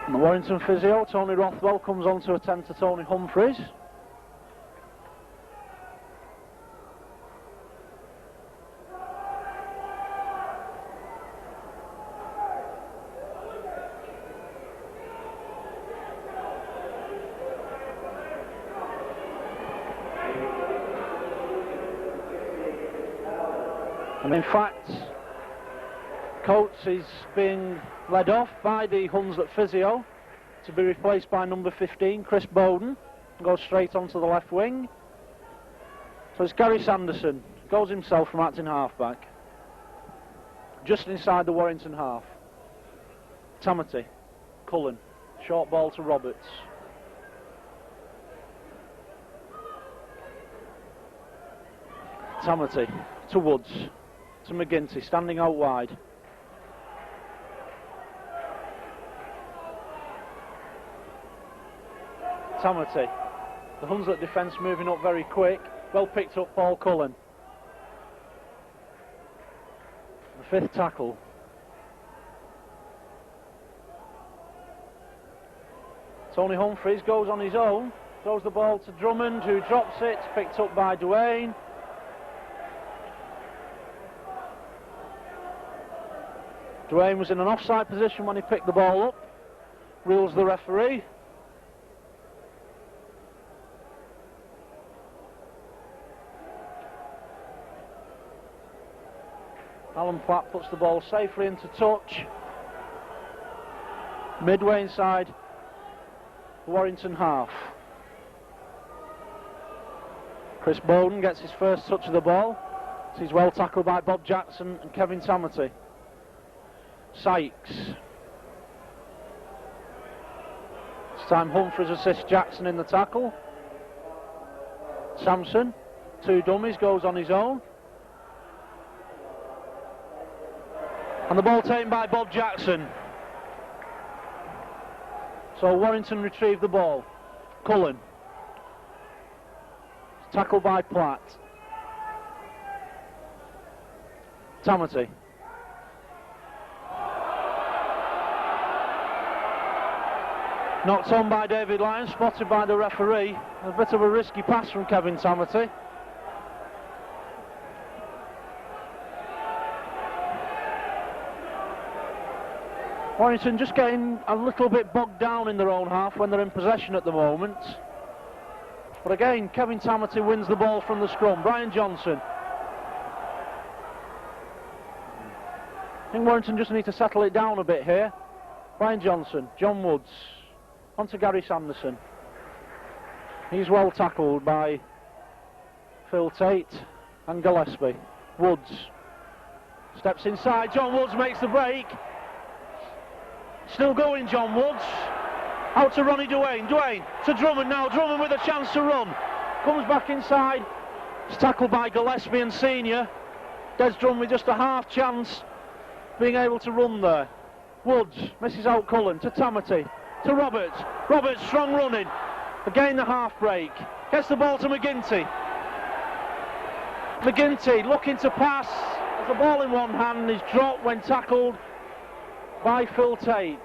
And the Warrington physio, Tony Rothwell, comes on to attend to Tony Humphreys. And in fact, Coates is being led off by the Hunslet physio to be replaced by number 15, Chris Bowden. Goes straight onto the left wing. So it's Gary Sanderson, goes himself from acting halfback. Just inside the Warrington half. Tamati, Cullen, short ball to Roberts. Tamati to Woods, to McGinty, standing out wide. Tamati, the Hunslet defence moving up very quick. Well picked up, Paul Cullen. The 5th tackle. Tony Humphreys goes on his own, throws the ball to Drummond, who drops it, picked up by Duane. Duane was in an offside position when he picked the ball up. Rules the referee. Alan Platt puts the ball safely into touch. Midway inside the Warrington half. Chris Bowden gets his first touch of the ball. He's well tackled by Bob Jackson and Kevin Tamati. Sykes. This time Humphreys assists Jackson in the tackle. Sampson, 2 dummies, goes on his own. And the ball taken by Bob Jackson. So Warrington retrieve the ball. Cullen. Tackled by Platt. Tamati. Knocked on by David Lyons, spotted by the referee. A bit of a risky pass from Kevin Tamati. Warrington just getting a little bit bogged down in their own half when they're in possession at the moment. But again, Kevin Tamati wins the ball from the scrum. Brian Johnson. I think Warrington just need to settle it down a bit here. Brian Johnson, John Woods, on to Gary Sanderson. He's well tackled by Phil Tate and Gillespie. Woods steps inside, John Woods makes the break. Still going, John Woods. Out to Ronnie Duane, Duane to Drummond now, Drummond with a chance to run. Comes back inside, it's tackled by Gillespie and Senior. Des Drummond with just a half chance being able to run there. Woods misses out Cullen to Tamati, to Roberts. Roberts strong running. Again the half break. Gets the ball to McGinty. McGinty looking to pass. Has the ball in one hand. He's dropped when tackled by Phil Tate.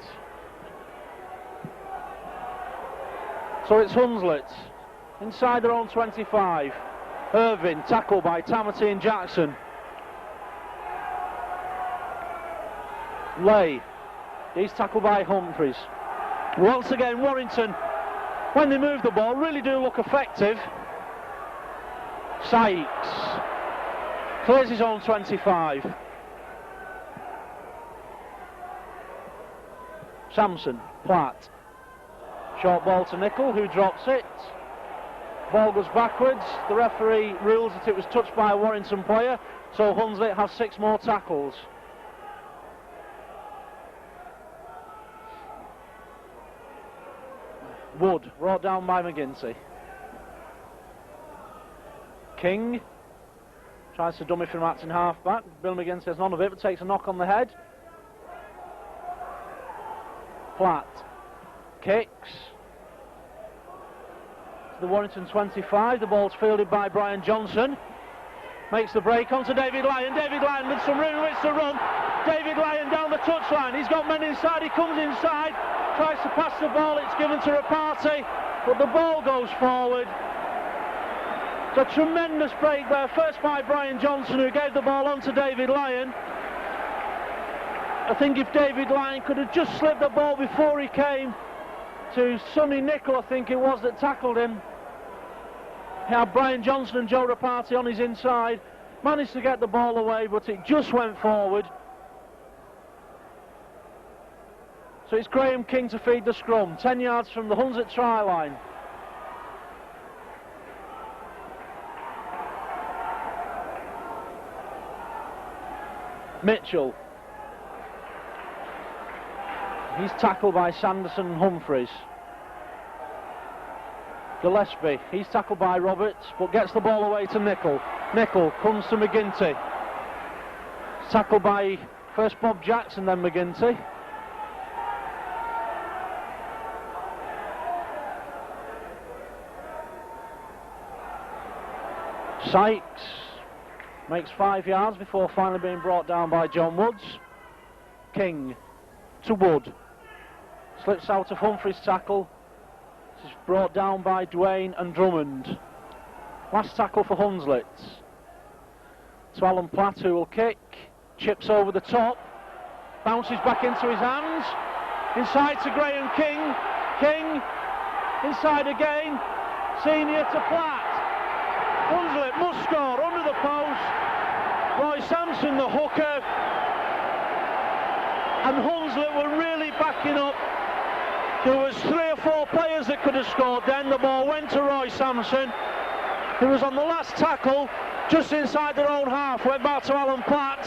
So it's Hunslet inside their own 25. Irvin tackled by Tamati and Jackson. Lay. He's tackled by Humphreys. Once again, Warrington, when they move the ball, really do look effective. Sykes clears his own 25. Sampson, Platt. Short ball to Nicol, who drops it. Ball goes backwards. The referee rules that it was touched by a Warrington player, so Hunslet has 6 more tackles. Wood, brought down by McGinty. King tries to dummy from Acton half-back. Bill McGinty has none of it, but takes a knock on the head. Platt kicks to the Warrington 25. The ball's fielded by Brian Johnson. Makes the break onto David Lyon. David Lyon with some room to run. David Lyon down the touchline. He's got men inside. He comes inside. Tries to pass the ball. It's given to Rapati. But the ball goes forward. It's a tremendous break there. First by Brian Johnson, who gave the ball on to David Lyon. I think if David Lyon could have just slipped the ball before he came to Sonny Nicol, I think it was, that tackled him. He had Brian Johnson and Joe Rapati on his inside. Managed to get the ball away, but it just went forward. So it's Graham King to feed the scrum, 10 yards from the Hunslet try line. Mitchell. He's tackled by Sanderson and Humphreys. Gillespie, he's tackled by Roberts, but gets the ball away to Nicol. Nicol comes to McGinty. Tackled by first Bob Jackson, then McGinty. Sykes makes 5 yards before finally being brought down by John Woods. King to Wood. Slips out of Humphreys' tackle. This is brought down by Duane and Drummond. Last tackle for Hunslet. To Alan Platt, who will kick. Chips over the top. Bounces back into his hands. Inside to Graham King. King. Inside again. Senior to Platt. Hunslet must score under the post. Roy Sampson, the hooker. And Hunslet were really backing up. There was 3 or 4 players that could have scored then. The ball went to Roy Sampson, who was on the last tackle, just inside their own half. Went back to Alan Platt.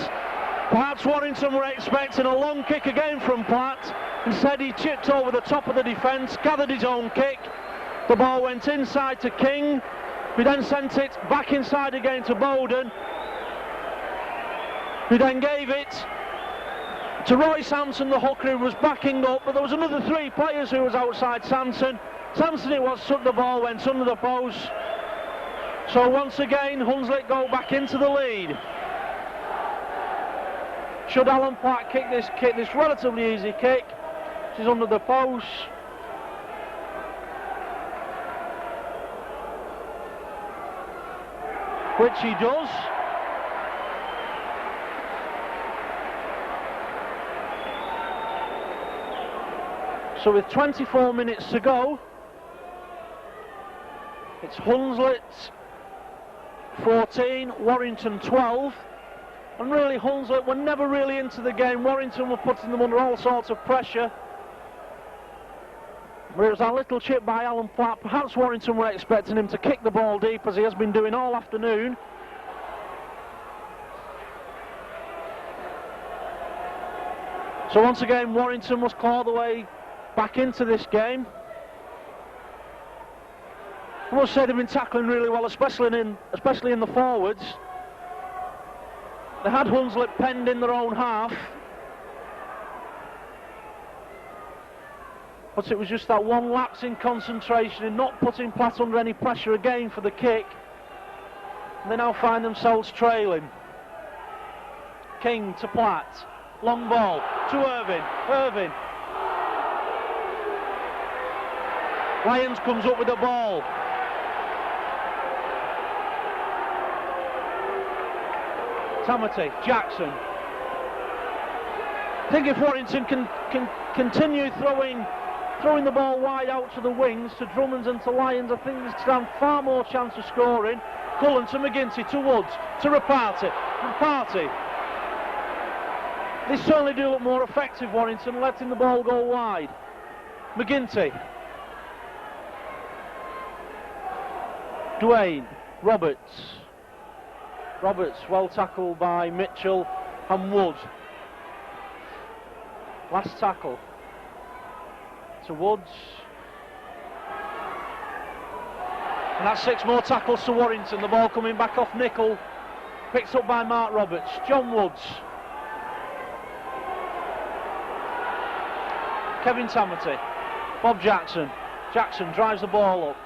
Perhaps Warrington were expecting a long kick again from Platt. Instead he chipped over the top of the defence, gathered his own kick. The ball went inside to King, who then sent it back inside again to Bowden, who then gave it to Roy Sampson, the hooker, who was backing up, but there was another 3 players who was outside Sampson. Sampson it was, took the ball, went under the post. So once again, Hunslet go back into the lead. Should Alan Platt kick this relatively easy kick, which is under the post. Which he does. So with 24 minutes to go, it's Hunslet 14, Warrington 12. And really Hunslet were never really into the game. Warrington were putting them under all sorts of pressure. But it was a little chip by Alan Platt. Perhaps Warrington were expecting him to kick the ball deep, as he has been doing all afternoon. So once again, Warrington must claw the way back into this game. I must say they've been tackling really well, especially in the forwards. They had Hunslet penned in their own half. But it was just that one lapse in concentration in not putting Platt under any pressure again for the kick. And they now find themselves trailing. King to Platt. Long ball to Irvine. Irvine. Lyons comes up with the ball. Tamati, Jackson. I think if Warrington can continue throwing the ball wide out to the wings, to Drummonds and to Lyons, I think they stand far more chance of scoring. Cullen to McGinty, to Woods, to Rapati. Rapati. They certainly do look more effective, Warrington, letting the ball go wide. McGinty. Duane. Roberts. Roberts, well tackled by Mitchell and Wood. Last tackle to Woods. And that's 6 more tackles to Warrington. The ball coming back off Nickel. Picked up by Mark Roberts. John Woods. Kevin Tamati. Bob Jackson. Jackson drives the ball up.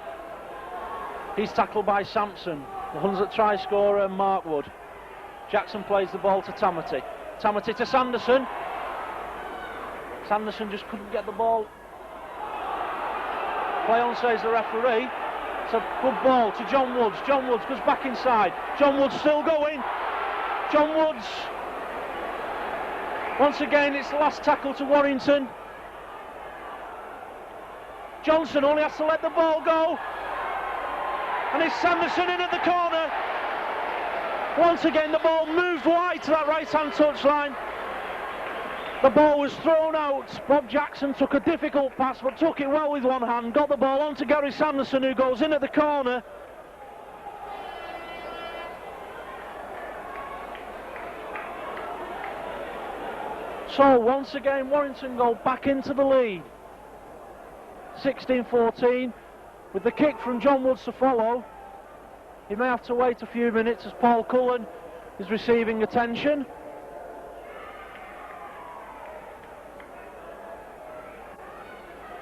He's tackled by Sampson. The Hunslet try scorer, Mark Wood. Jackson plays the ball to Tamati. Tamati to Sanderson. Sanderson just couldn't get the ball. Play on, says the referee. It's a good ball to John Woods. John Woods goes back inside. John Woods still going. John Woods. Once again, it's the last tackle to Warrington. Johnson only has to let the ball go. And it's Sanderson in at the corner. Once again, the ball moved wide to that right-hand touchline. The ball was thrown out. Bob Jackson took a difficult pass, but took it well with one hand. Got the ball on to Gary Sanderson, who goes in at the corner. So, once again, Warrington go back into the lead. 16-14. With the kick from John Woods to follow. He may have to wait a few minutes as Paul Cullen is receiving attention.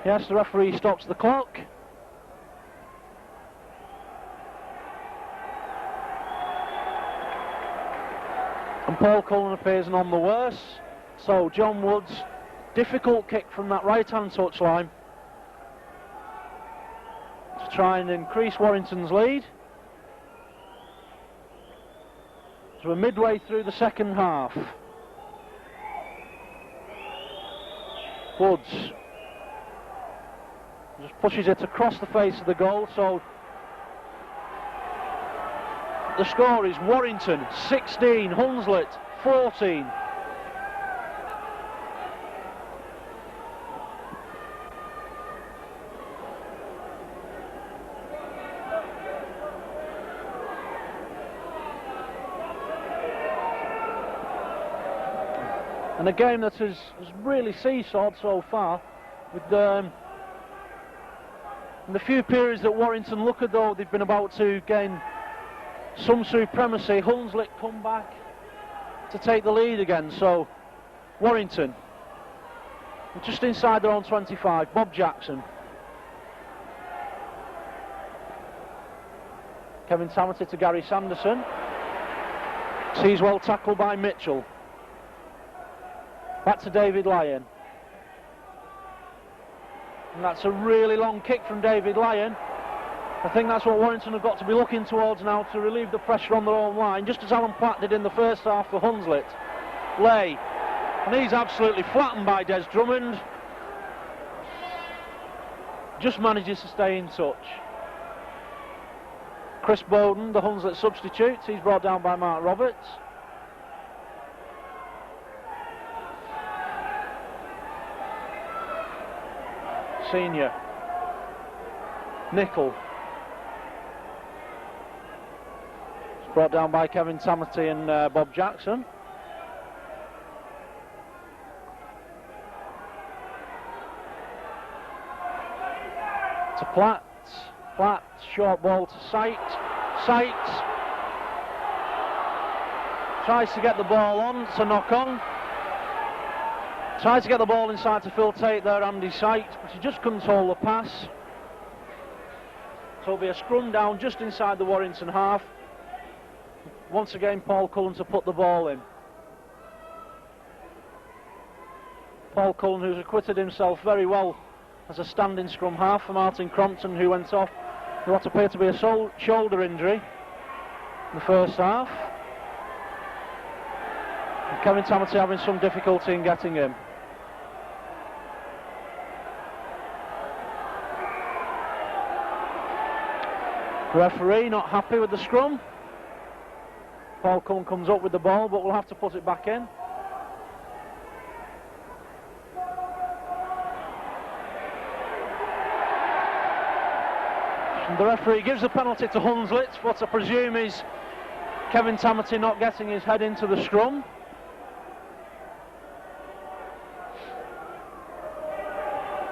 Yes, the referee stops the clock. And Paul Cullen appears none the worse. So John Woods, difficult kick from that right-hand touchline to try and increase Warrington's lead. So we're midway through the second half. Woods just pushes it across the face of the goal, so the score is Warrington 16, Hunslet 14. And a game that has really seesawed so far, with the few periods that Warrington look as though they've been about to gain some supremacy, Hunslet come back to take the lead again. So Warrington just inside their own 25. Bob Jackson. Kevin Tamati to Gary Sanderson. Sees well tackled by Mitchell. Back to David Lyon. And that's a really long kick from David Lyon. I think that's what Warrington have got to be looking towards now to relieve the pressure on their own line, just as Alan Platt did in the first half for Hunslet. Lay. And he's absolutely flattened by Des Drummond. just manages to stay in touch. Chris Bowden, the Hunslet substitute, he's brought down by Mark Roberts. Senior. Nickel. It's brought down by Kevin Tamati and Bob Jackson. To Platt. Platt, short ball to Sight. Sight tries to get the ball on, it's a knock on. Tries to get the ball inside to Phil Tate there, Andy Sight, but he just couldn't hold the pass. So it'll be a scrum down just inside the Warrington half. Once again, Paul Cullen to put the ball in. Paul Cullen, who's acquitted himself very well as a standing scrum half for Martin Crompton, who went off with what appeared to be a shoulder injury in the first half. And Kevin Tamati having some difficulty in getting him. Referee not happy with the scrum. Paul Cullen comes up with the ball, but we'll have to put it back in. And the referee gives the penalty to Hunslet, what I presume is Kevin Tamati not getting his head into the scrum.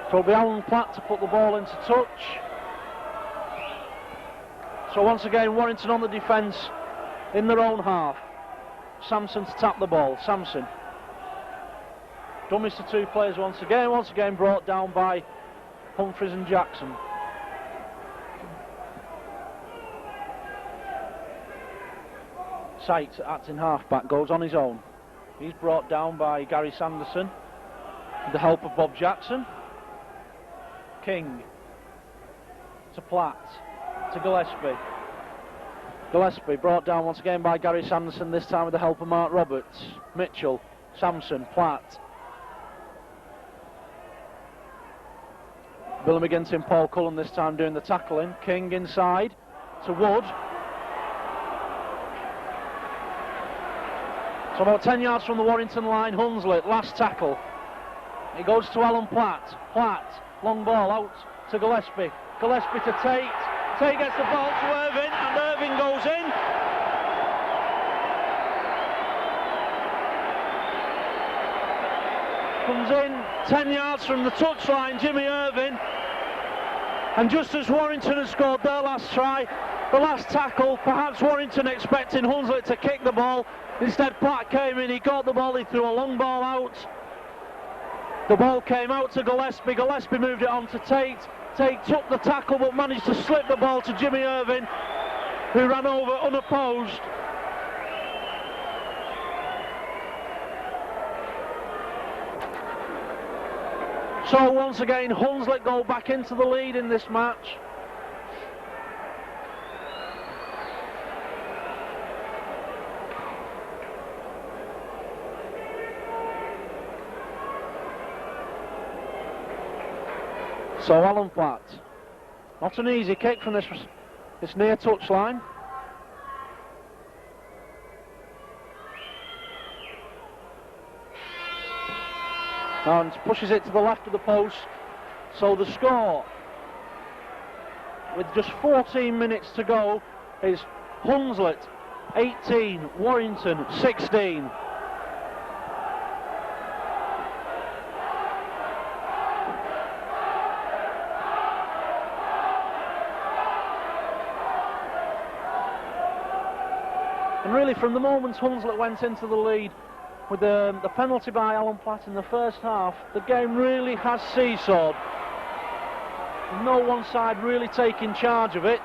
So it'll be Alan Platt to put the ball into touch. So once again, Warrington on the defence in their own half. Sampson to tap the ball. Sampson. Dummies to two players once again brought down by Humphreys and Jackson. Sight, acting half-back, goes on his own. He's brought down by Gary Sanderson with the help of Bob Jackson. King to Platt to Gillespie. Gillespie brought down once again by Gary Sanderson, this time with the help of Mark Roberts. Mitchell, Sampson, Platt. Billy McGinty and Paul Cullen this time doing the tackling. King inside to Wood. So about 10 yards from the Warrington line, Hunslet, last tackle. It goes to Alan Platt. Platt, long ball out to Gillespie. Gillespie to Tate. Tate gets the ball to Irving, and Irving goes in. Comes in 10 yards from the touchline, Jimmy Irving. And just as Warrington has scored their last try, the last tackle, perhaps Warrington expecting Hunslet to kick the ball. Instead, Platt came in, he got the ball, he threw a long ball out. The ball came out to Gillespie. Gillespie moved it on to Tate. Tate took the tackle but managed to slip the ball to Jimmy Irving, who ran over unopposed. So once again, Hunslet go back into the lead in this match. So Alan Platt, not an easy kick from this near touchline. And pushes it to the left of the post. So the score, with just 14 minutes to go, is Hunslet 18, Warrington 16. And really, from the moment Hunslet went into the lead with the penalty by Alan Platt in the first half, the game really has seesawed. No one side really taking charge of it.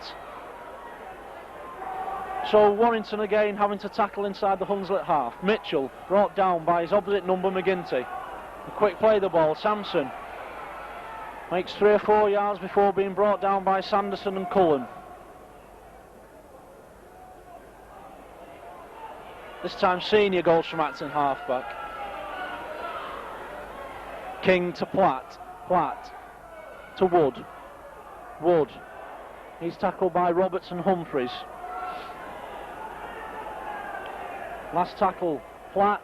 So Warrington again having to tackle inside the Hunslet half. Mitchell brought down by his opposite number, McGinty. A quick play the ball. Sampson makes 3 or 4 yards before being brought down by Sanderson and Cullen. This time Senior goes from acting halfback. King to Platt. Platt to Wood. Wood. He's tackled by Roberts and Humphreys. Last tackle, Platt.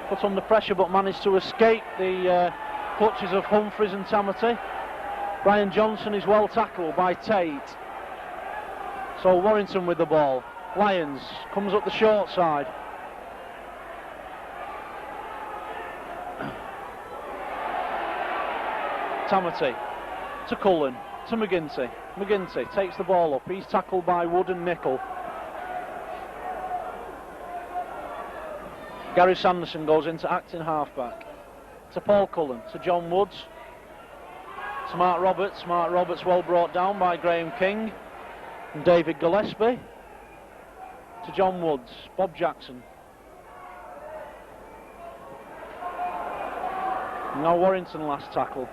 Put under pressure but managed to escape the clutches of Humphreys and Tamati. Brian Johnson is well tackled by Tate. So Warrington with the ball. Lyons comes up the short side. Tamati to Cullen, to McGinty. McGinty takes the ball up. He's tackled by Wood and Nicol. Gary Sanderson goes into acting halfback. To Paul Cullen, to John Woods. To Mark Roberts. Mark Roberts well brought down by Graham King and David Gillespie. To John Woods, Bob Jackson. Now Warrington last tackle.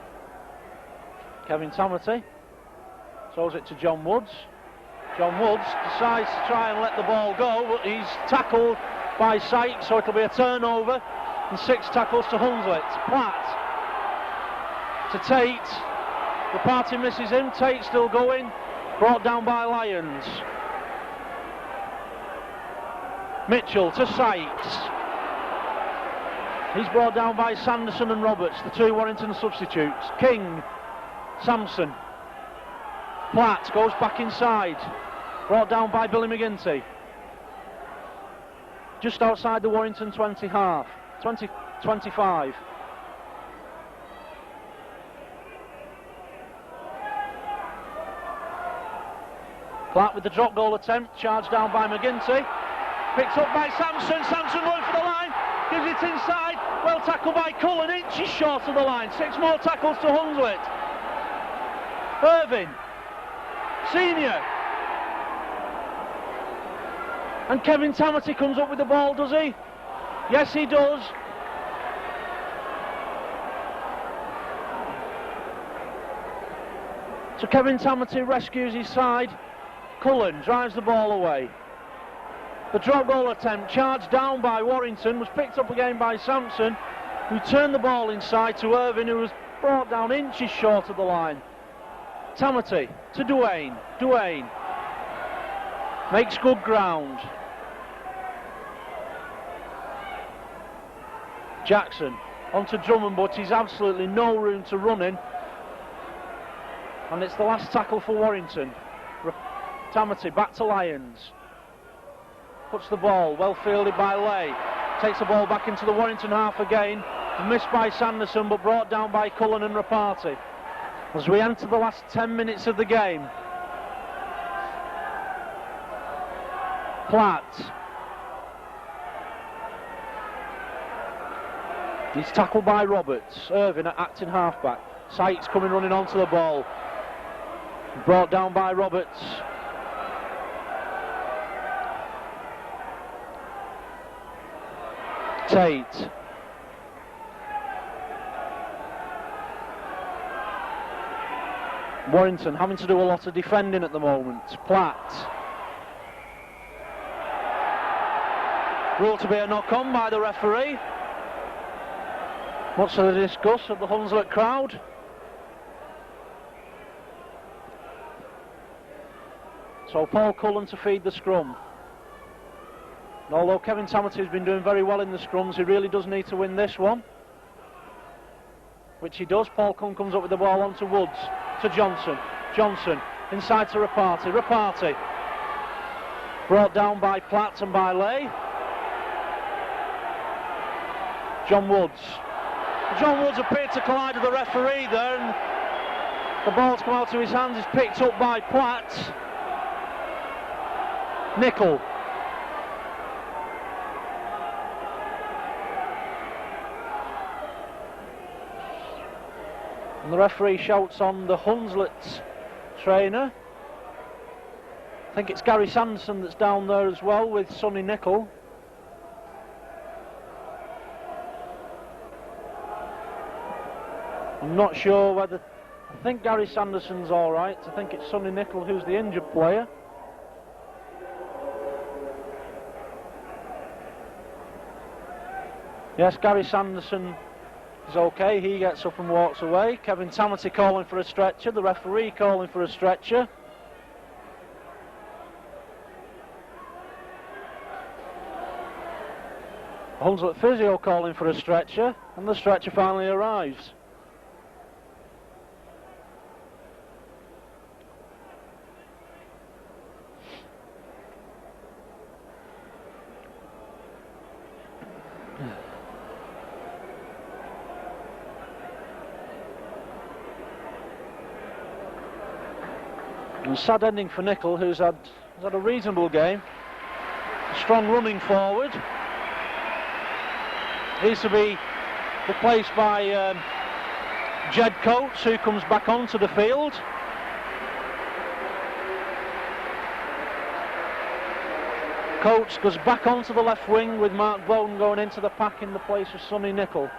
Kevin Tamati throws it to John Woods. John Woods decides to try and let the ball go, but he's tackled by Sykes, so it'll be a turnover and 6 tackles to Hunslet. Platt to Tate. The party misses him. Tate still going, brought down by Lyons. Mitchell to Sykes. He's brought down by Sanderson and Roberts, the 2 Warrington substitutes. King, Sampson. Platt goes back inside, brought down by Billy McGinty. Just outside the Warrington 25. Platt with the drop goal attempt, charged down by McGinty. Picked up by Sampson. Sampson going for the line, gives it inside. Well tackled by Cullen, inches short of the line. 6 more tackles to Hunslet. Irving, senior. And Kevin Tamati comes up with the ball, does he? Yes, he does. So Kevin Tamati rescues his side. Cullen drives the ball away. The drop goal attempt, charged down by Warrington, was picked up again by Sampson, who turned the ball inside to Irving, who was brought down inches short of the line. Tamati to Duane. Duane makes good ground. Jackson onto Drummond, but he's absolutely no room to run in. And it's the last tackle for Warrington. Tamati back to Lyons. Puts the ball, well fielded by Lay. Takes the ball back into the Warrington half again. Missed by Sanderson, but brought down by Cullen and Rapati. As we enter the last 10 minutes of the game. Platt. He's tackled by Roberts. Irving at acting halfback. Sykes coming running onto the ball. Brought down by Roberts. Tate. Warrington having to do a lot of defending at the moment. Platt. Ruled to be a knock-on by the referee. Much to the disgust of the Hunslet crowd. So Paul Cullen to feed the scrum. And although Kevin Tamati has been doing very well in the scrums, he really does need to win this one. Which he does. Paul Cullen comes up with the ball onto Woods. To Johnson. Johnson inside to Rapati. Rapati brought down by Platt and by Lay. John Woods. John Woods appeared to collide with the referee there, and the ball's come out of his hands. Is picked up by Platt. Nicol. And the referee shouts on the Hunslet trainer. I think it's Gary Sanderson that's down there as well with Sonny Nicol. I'm not sure whether... I think Gary Sanderson's alright. I think it's Sonny Nicol who's the injured player. Yes, Gary Sanderson is okay. He gets up and walks away. Kevin Tamati calling for a stretcher. The referee calling for a stretcher. Hunslet physio calling for a stretcher, and the stretcher finally arrives. And a sad ending for Nicol, who's had a reasonable game. Strong running forward. He's to be replaced by Jed Coates, who comes back onto the field. Coates goes back onto the left wing with Mark Bowden going into the pack in the place of Sonny Nicol.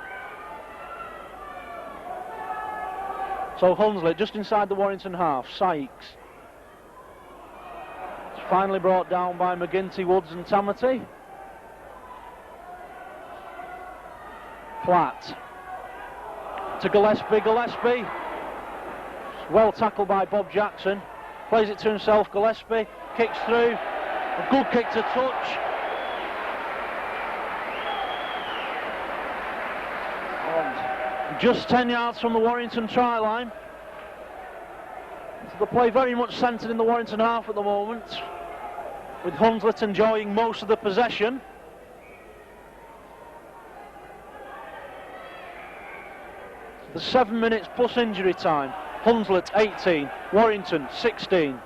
So Hunslet just inside the Warrington half. Sykes. It's finally brought down by McGinty, Woods and Tamati. Platt to Gillespie. Well tackled by Bob Jackson. Plays it to himself. Gillespie kicks through. A good kick to touch. And just 10 yards from the Warrington try line. So the play very much centred in the Warrington half at the moment, with Hunslet enjoying most of the possession. The 7 minutes plus injury time. Hunslet 18, Warrington 16.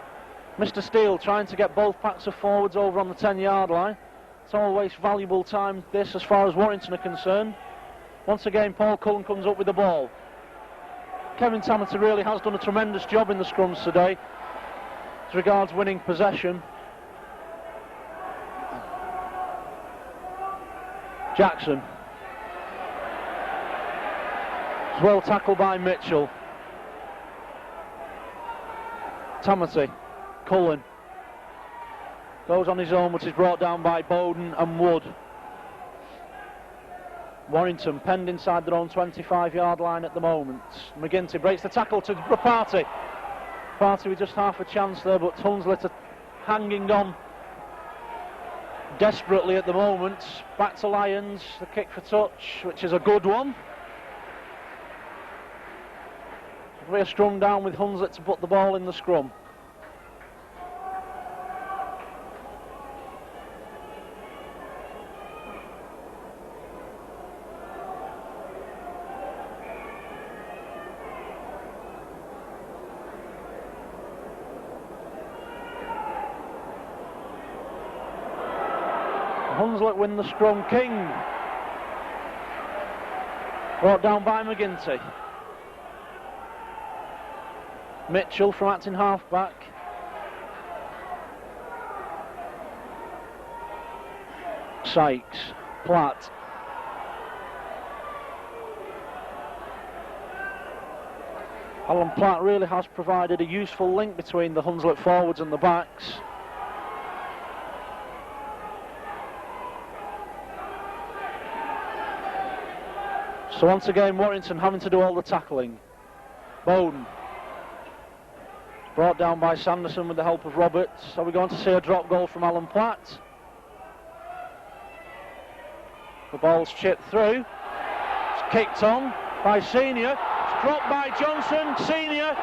Mr. Steele trying to get both packs of forwards over on the 10-yard line. It's always valuable time, this, as far as Warrington are concerned. Once again, Paul Cullen comes up with the ball. Kevin Tamati really has done a tremendous job in the scrums today as regards winning possession. Jackson. Well tackled by Mitchell. Tamati. Cullen. Goes on his own, but is brought down by Bowden and Wood. Warrington penned inside their own 25-yard line at the moment. McGinty breaks the tackle to Party. Party with just half a chance there, but Hunslet are hanging on desperately at the moment. Back to Lyons, the kick for touch, which is a good one. We're strung down with Hunslet to put the ball in the scrum. Hunslet win the scrum. King brought down by McGinty. Mitchell from acting halfback. Sykes. Platt. Alan Platt really has provided a useful link between the Hunslet forwards and the backs. So once again, Warrington having to do all the tackling. Bowden. Brought down by Sanderson with the help of Roberts. So we're going to see a drop goal from Alan Platt. The ball's chipped through. It's kicked on by Senior. It's dropped by Johnson. Senior.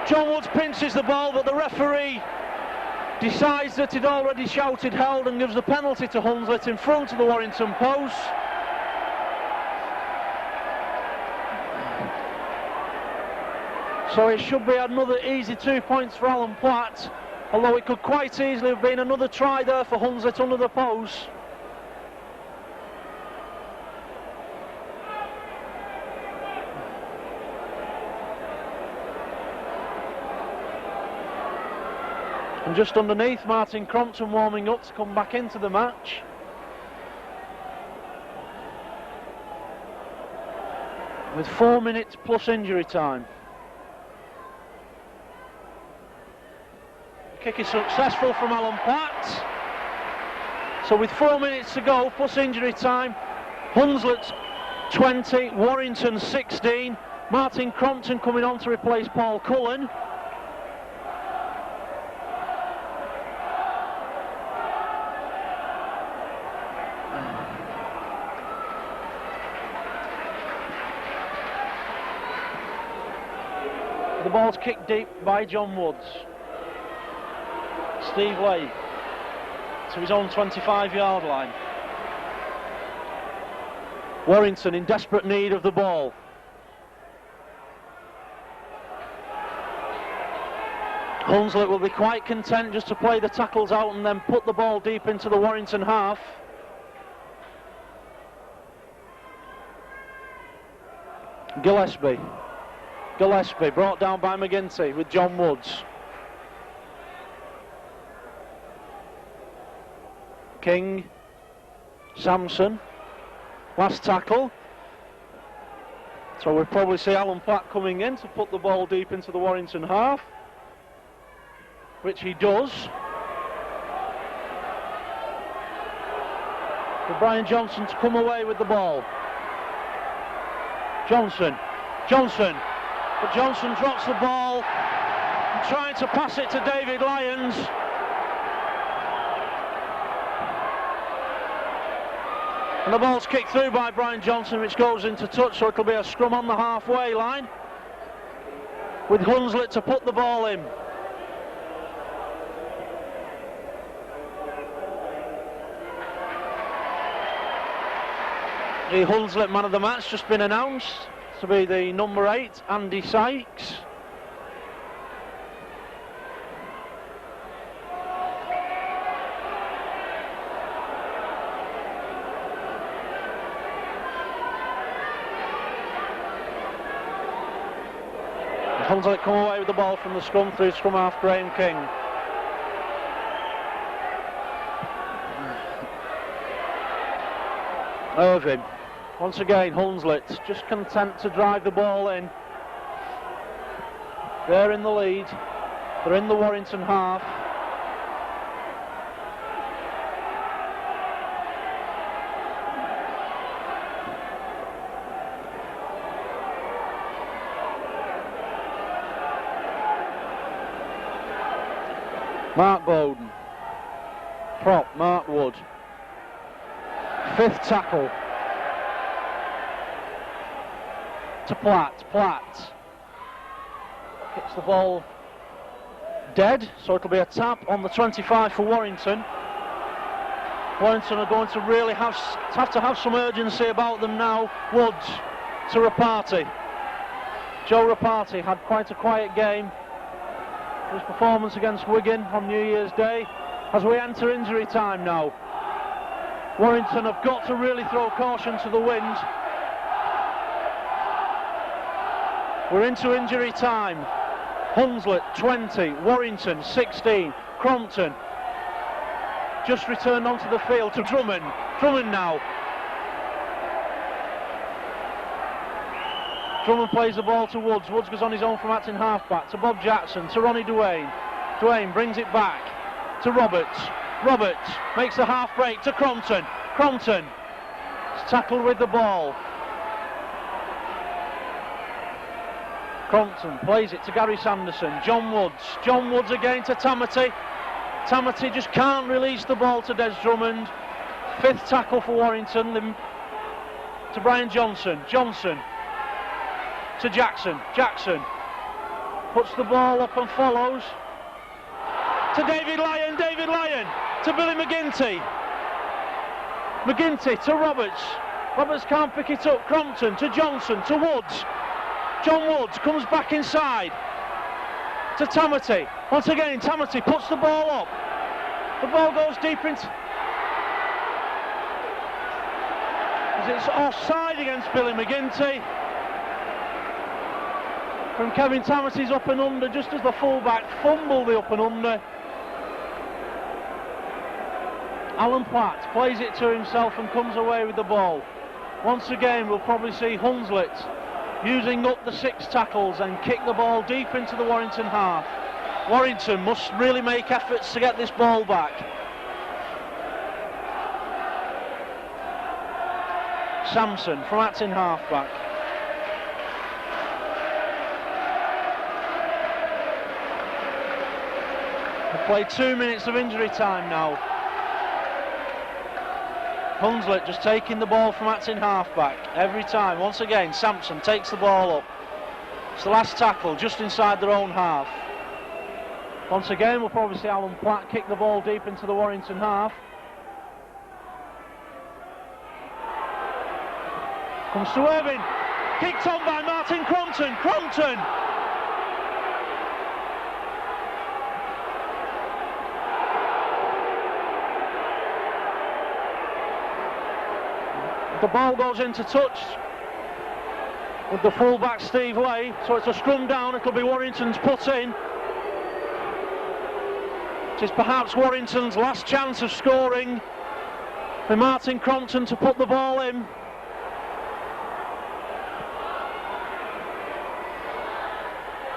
John Woods pinches the ball, but the referee decides that he'd already shouted held and gives the penalty to Hunslet in front of the Warrington post. So it should be another easy 2 points for Alan Platt, although it could quite easily have been another try there for Hunslet under the post. And just underneath, Martin Crompton warming up to come back into the match. With 4 minutes plus injury time. Kick is successful from Alan Platt. So with 4 minutes to go plus injury time, Hunslet 20, Warrington 16. Martin Crompton coming on to replace Paul Cullen. The ball's kicked deep by John Woods. Steve Lake to his own 25-yard line. Warrington in desperate need of the ball. Hunslet will be quite content just to play the tackles out and then put the ball deep into the Warrington half. Gillespie brought down by McGinty with John Woods. King, Sampson, last tackle. So we'll probably see Alan Platt coming in to put the ball deep into the Warrington half, which he does. For Brian Johnson to come away with the ball. Johnson, but Johnson drops the ball and trying to pass it to David Lyons. And the ball's kicked through by Brian Johnson, which goes into touch, so it'll be a scrum on the halfway line with Hunslet to put the ball in. The Hunslet man of the match just been announced to be the number 8, Andy Sykes. Hunslet come away with the ball from the scrum through scrum half Graham King. Irving. Once again, Hunslet just content to drive the ball in. They're in the lead. They're in the Warrington half. Mark Bowden. Prop, Mark Wood. 5th tackle. To Platt. Hits the ball dead, so it'll be a tap on the 25 for Warrington. Warrington are going to really have to have some urgency about them now. Woods to Rapati. Joe Rapati had quite a quiet game. His performance against Wigan on New Year's Day. As we enter injury time now, Warrington have got to really throw caution to the wind. We're into injury time. Hunslet 20, Warrington 16, Crompton just returned onto the field to Drummond. Drummond now. Drummond plays the ball to Woods. Woods goes on his own from acting halfback to Bob Jackson, to Ronnie Duane. Duane brings it back to Roberts. Roberts makes the half break to Crompton. Crompton is tackled with the ball. Crompton plays it to Gary Sanderson. John Woods again to Tamati. Tamati just can't release the ball to Des Drummond. 5th tackle for Warrington. To Brian Johnson. Johnson to Jackson. Jackson puts the ball up and follows to David Lyon. David Lyon to Billy McGinty. McGinty to Roberts. Roberts can't pick it up. Crompton to Johnson to Woods. John Woods comes back inside to Tamati. Once again, Tamati puts the ball up. The ball goes deep into... It's offside against Billy McGinty. From Kevin Tamati's up and under, just as the fullback fumbled the up and under. Alan Platt plays it to himself and comes away with the ball. Once again, we'll probably see Hunslet using up the 6 tackles and kick the ball deep into the Warrington half. Warrington must really make efforts to get this ball back. Sampson from Acton half-back. We've played 2 minutes of injury time now. Hunslet just taking the ball from Acton half-back every time. Once again, Sampson takes the ball up. It's the last tackle just inside their own half. Once again, we'll probably see Alan Platt kick the ball deep into the Warrington half. Comes to Irving, kicked on by Martin Crompton. Crompton! The ball goes into touch with the full-back Steve Way, so it's a scrum down. It'll be Warrington's put in. It is perhaps Warrington's last chance of scoring for Martin Crompton to put the ball in.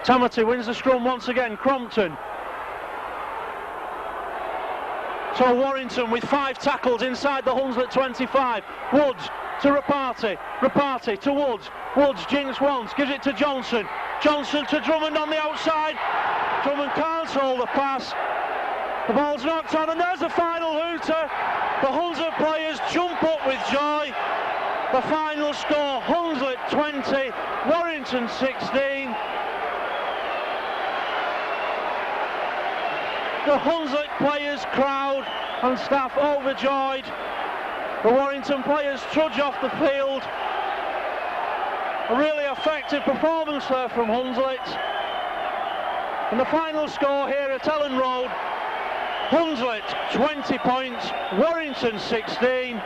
Tamati wins the scrum once again. Crompton. So Warrington with 5 tackles inside the Hunslet 25. Woods to Rapati. Rapati to Woods. Woods jinks once, gives it to Johnson. Johnson to Drummond on the outside. Drummond can't hold the pass. The ball's knocked on, and there's the final hooter. The Hunslet players jump up with joy. The final score, Hunslet 20, Warrington 16. The Hunslet players, crowd and staff overjoyed. The Warrington players trudge off the field. A really effective performance there from Hunslet. And the final score here at Ellen Road, Hunslet 20 points, Warrington 16.